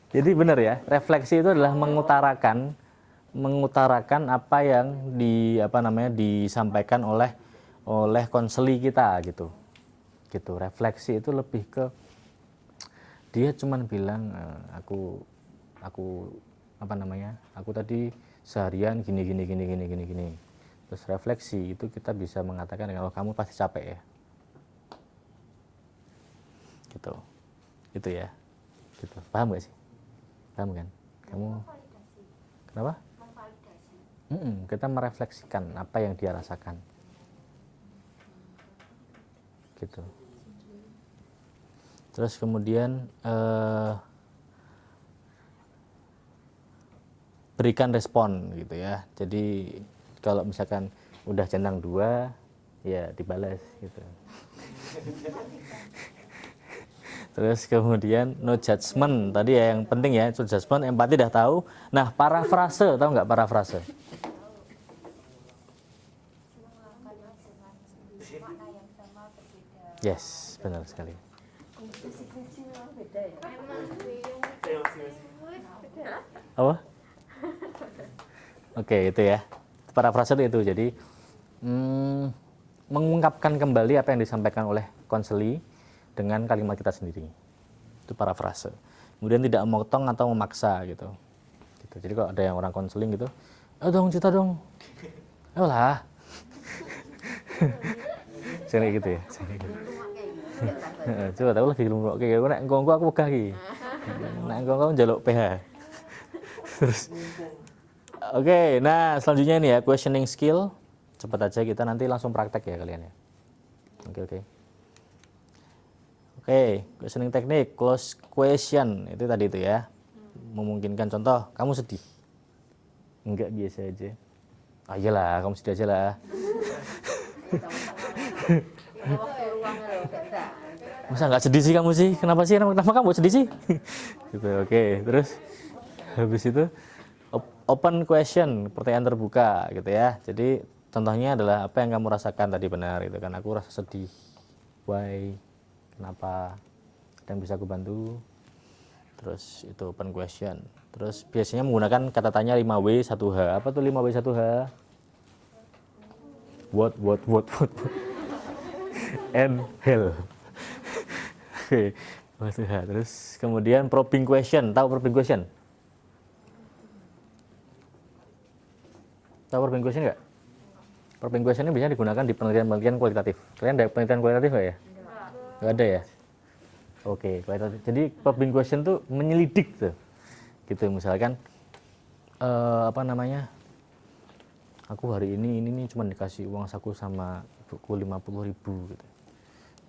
Jadi benar ya, refleksi itu adalah mengutarakan apa yang disampaikan oleh konseli kita gitu. Gitu. Refleksi itu lebih ke dia cuman bilang aku tadi seharian gini. Terus refleksi itu kita bisa mengatakan kalau kamu pasti capek ya. Gitu. Itu ya. Gitu. Paham gak sih? Paham kan? Kamu kenapa? Kita merefleksikan apa yang dia rasakan. Gitu. Terus kemudian berikan respon gitu ya. Jadi kalau misalkan udah centang 2 ya dibalas gitu. Terus kemudian no judgment tadi ya yang penting ya, no judgment, empati udah tahu. Nah, parafrase, tahu nggak parafrase? Yes, benar sekali. Apa? Oke, itu ya. Parafrase itu jadi mengungkapkan kembali apa yang disampaikan oleh konseli dengan kalimat kita sendiri. Itu parafrase. Kemudian tidak memotong atau memaksa gitu. Jadi kalau ada yang orang konseling gitu, dong cerita dong. Lah. Jangan gitu ya. Coba tahu lagi lumruk kayak nek engko aku wegah iki. Nek engko njaluk PH. Terus Oke, nah selanjutnya ini ya questioning skill. Cepat aja kita nanti langsung praktek ya kalian ya. Oke. Questioning teknik, close question itu tadi itu ya. Memungkinkan contoh, kamu sedih? Enggak, biasa aja. Ah iyalah, kamu sedih aja lah. Masa nggak sedih sih kamu sih? Kenapa sih? Kenapa kamu sedih sih? Gitu, oke. Terus habis itu open question, pertanyaan terbuka gitu ya. Jadi contohnya adalah apa yang kamu rasakan tadi, benar gitu kan? Aku rasa sedih. Why? Kenapa? Ada yang bisa aku bantu? Terus itu open question. Terus biasanya menggunakan kata tanya 5W 1H. Apa tuh 5W 1H? What? And hell. Oke, 1H. Terus kemudian probing question. Tahu probing question? Tahu probing question nggak? Probing question ini biasanya digunakan di penelitian-penelitian kualitatif. Kalian ada penelitian kualitatif nggak ya? Nggak ada ya? Oke, kualitatif. Jadi probing question tuh menyelidik tuh. Gitu misalkan apa namanya? Aku hari ini cuma dikasih uang saku sama buku 50.000 gitu.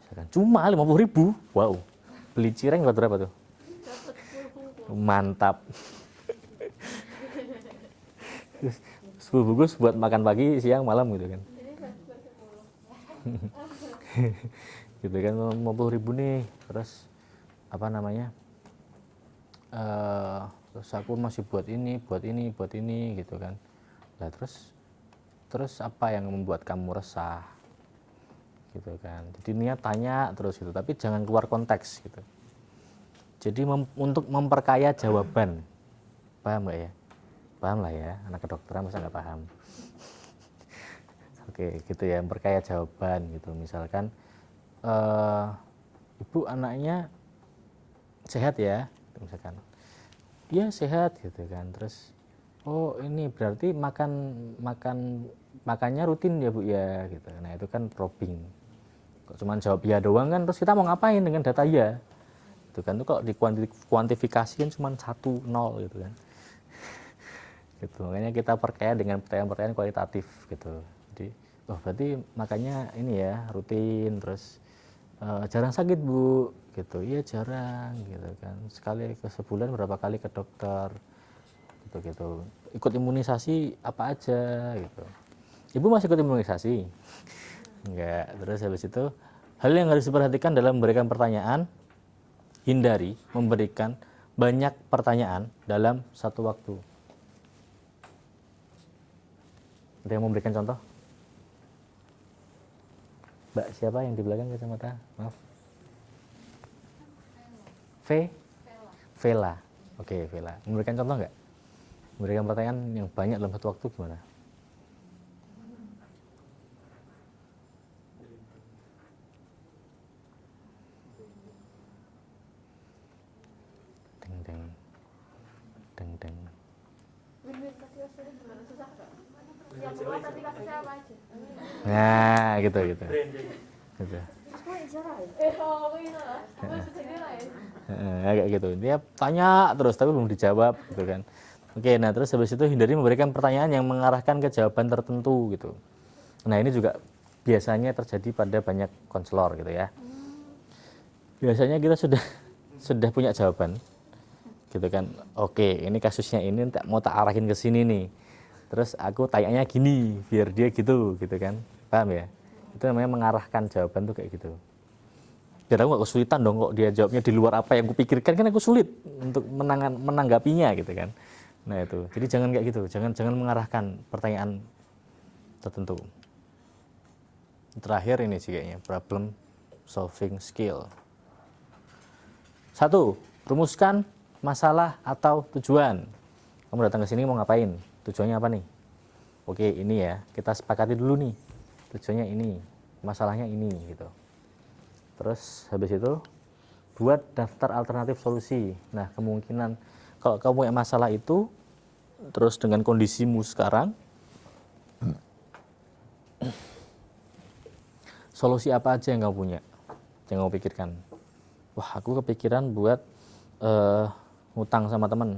Misalkan cuma 50.000. Wow. Beli cireng buat berapa tuh? Mantap. 10 bungkus buat makan pagi, siang, malam gitu kan. Gitu kan 50.000 nih. Terus apa namanya? Terus aku masih buat ini gitu kan. Nah, terus apa yang membuat kamu resah? Gitu kan. Jadi niat tanya terus gitu, tapi jangan keluar konteks gitu. Jadi untuk memperkaya jawaban. Paham nggak ya? Paham lah ya, anak kedokteran masa nggak paham. Oke, gitu ya, memperkaya jawaban gitu. Misalkan ibu anaknya sehat ya, misalkan. Iya sehat gitu kan. Terus oh ini berarti makannya rutin ya Bu ya gitu. Nah itu kan probing. Kok cuman jawab ya doang kan, terus kita mau ngapain dengan data ya? Itu kan tuh kok dikuantifikasi kan cuman 1, 0 gitu kan. Gitu. Makanya kita perkaya dengan pertanyaan-pertanyaan kualitatif gitu. Jadi berarti makanya ini ya rutin, terus jarang sakit Bu gitu. Iya jarang gitu kan. Sekali ke sebulan berapa kali ke dokter gitu. Ikut imunisasi apa aja gitu. Ibu masih ikut imunisasi? Enggak. Terus habis itu hal yang harus diperhatikan dalam memberikan pertanyaan, hindari memberikan banyak pertanyaan dalam satu waktu. Ada yang memberikan contoh? Mbak siapa yang di belakang kacamata? Maaf. Vela. Oke, Vela. Memberikan contoh nggak? Memberikan pertanyaan yang banyak dalam satu waktu gimana? Deng. Nah, gitu. Kayak gitu. Dia tanya terus tapi belum dijawab gitu kan. Oke, nah terus habis itu hindari memberikan pertanyaan yang mengarahkan ke jawaban tertentu gitu. Nah, ini juga biasanya terjadi pada banyak konselor gitu ya. Biasanya kita sudah punya jawaban. Gitu kan. Oke, ini kasusnya ini mau tak arahin ke sini nih. Terus aku tanyanya gini biar dia gitu kan. Paham ya? Itu namanya mengarahkan jawaban tuh kayak gitu. Biar aku gak kesulitan dong kok dia jawabnya di luar apa yang aku pikirkan, kan aku sulit untuk menanggapinya gitu kan. Nah itu, jadi jangan kayak gitu, jangan mengarahkan pertanyaan tertentu. Terakhir ini sih kayaknya, problem solving skill. 1, rumuskan masalah atau tujuan. Kamu datang ke sini mau ngapain? Tujuannya apa nih? Oke, ini ya, kita sepakati dulu nih. Tujuannya ini, masalahnya ini gitu. Terus habis itu buat daftar alternatif solusi. Nah, kemungkinan kalau kamu punya masalah itu terus dengan kondisimu sekarang, solusi apa aja yang kamu punya? Yang kamu pikirkan? Wah, aku kepikiran buat ngutang sama temen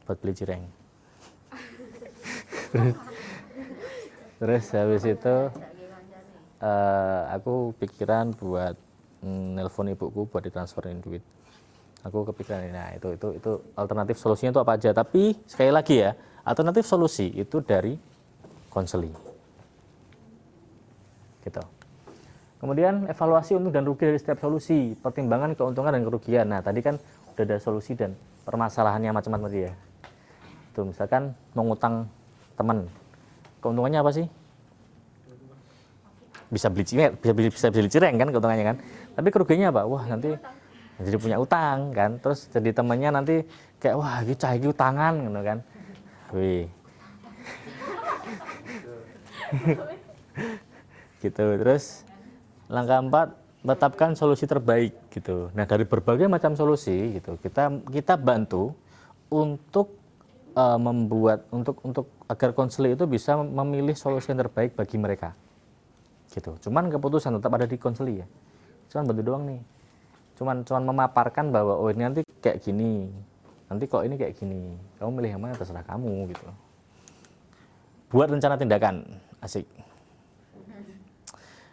buat beli cireng. Terus habis itu aku pikiran buat nelpon ibuku buat ditransferin duit. Aku kepikiran, nah itu alternatif solusinya itu apa aja. Tapi sekali lagi ya, alternatif solusi itu dari konseling. Gitu. Kemudian evaluasi untung dan rugi dari setiap solusi, pertimbangan keuntungan dan kerugian. Nah tadi kan udah ada solusi dan permasalahannya macam-macam tadi ya. Tuh misalkan mengutang teman, keuntungannya apa sih? Bisa beli cireng kan keuntungannya kan. Tapi kerugiannya apa? Wah nanti jadi punya utang kan. Terus jadi temannya nanti kayak wah iki cah iki utangan gitu kan. Wih. Gitu. Terus langkah 4, tetapkan solusi terbaik gitu. Nah, dari berbagai macam solusi gitu, kita bantu untuk membuat untuk agar konselor itu bisa memilih solusi yang terbaik bagi mereka. Gitu. Cuman keputusan tetap ada di konselor ya. Cuman bantu doang nih. Cuman memaparkan bahwa oh ini nanti kayak gini. Nanti kok ini kayak gini. Kamu milih yang mana terserah kamu gitu. Buat rencana tindakan. Asik.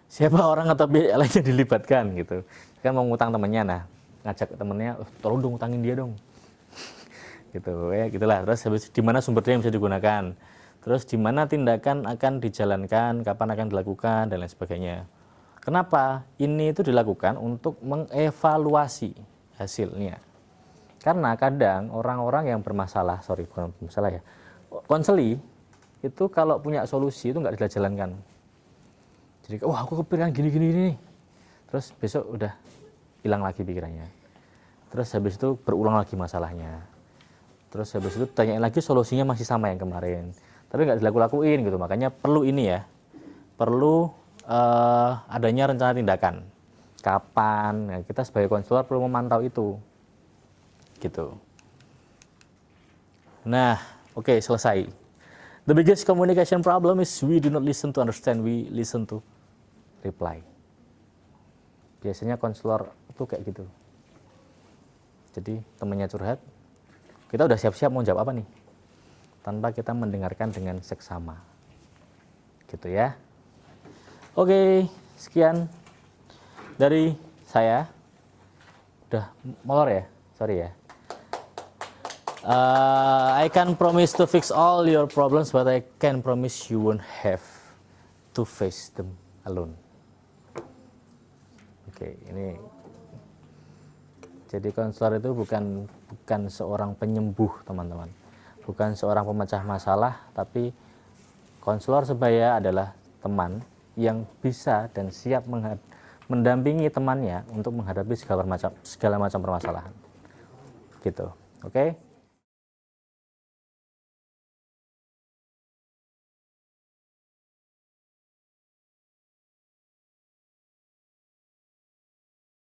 Siapa orang atau pihak lain yang dilibatkan gitu. Kan mau ngutang temennya, nah ngajak temennya, tolong dong utangin dia dong. Gitu ya, gitulah. Terus habis di mana sumbernya yang bisa digunakan. Terus di mana tindakan akan dijalankan, kapan akan dilakukan dan lain sebagainya. Kenapa? Ini itu dilakukan untuk mengevaluasi hasilnya. Karena kadang orang-orang yang bermasalah, bukan bermasalah ya. Konseli itu kalau punya solusi itu nggak dijalankan. Jadi, wah aku kepikiran gini. Terus besok udah hilang lagi pikirannya. Terus habis itu berulang lagi masalahnya. Terus habis itu tanyain lagi solusinya masih sama yang kemarin. Tapi nggak dilakuin gitu. Makanya perlu ini ya. Perlu adanya rencana tindakan. Kapan? Nah, kita sebagai konselor perlu memantau itu. Gitu. Nah, oke, selesai. The biggest communication problem is we do not listen to understand, we listen to reply. Biasanya konselor itu kayak gitu. Jadi temannya curhat, kita udah siap-siap mau jawab apa nih, tanpa kita mendengarkan dengan seksama. Gitu ya. Oke, sekian dari saya. Udah molor ya, sorry ya. I can promise to fix all your problems, but I can promise you won't have to face them alone. Oke, ini jadi konselor itu bukan seorang penyembuh, teman-teman. Bukan seorang pemecah masalah, tapi konselor sebaya adalah teman yang bisa dan siap mendampingi temannya untuk menghadapi segala macam permasalahan. Gitu. Oke?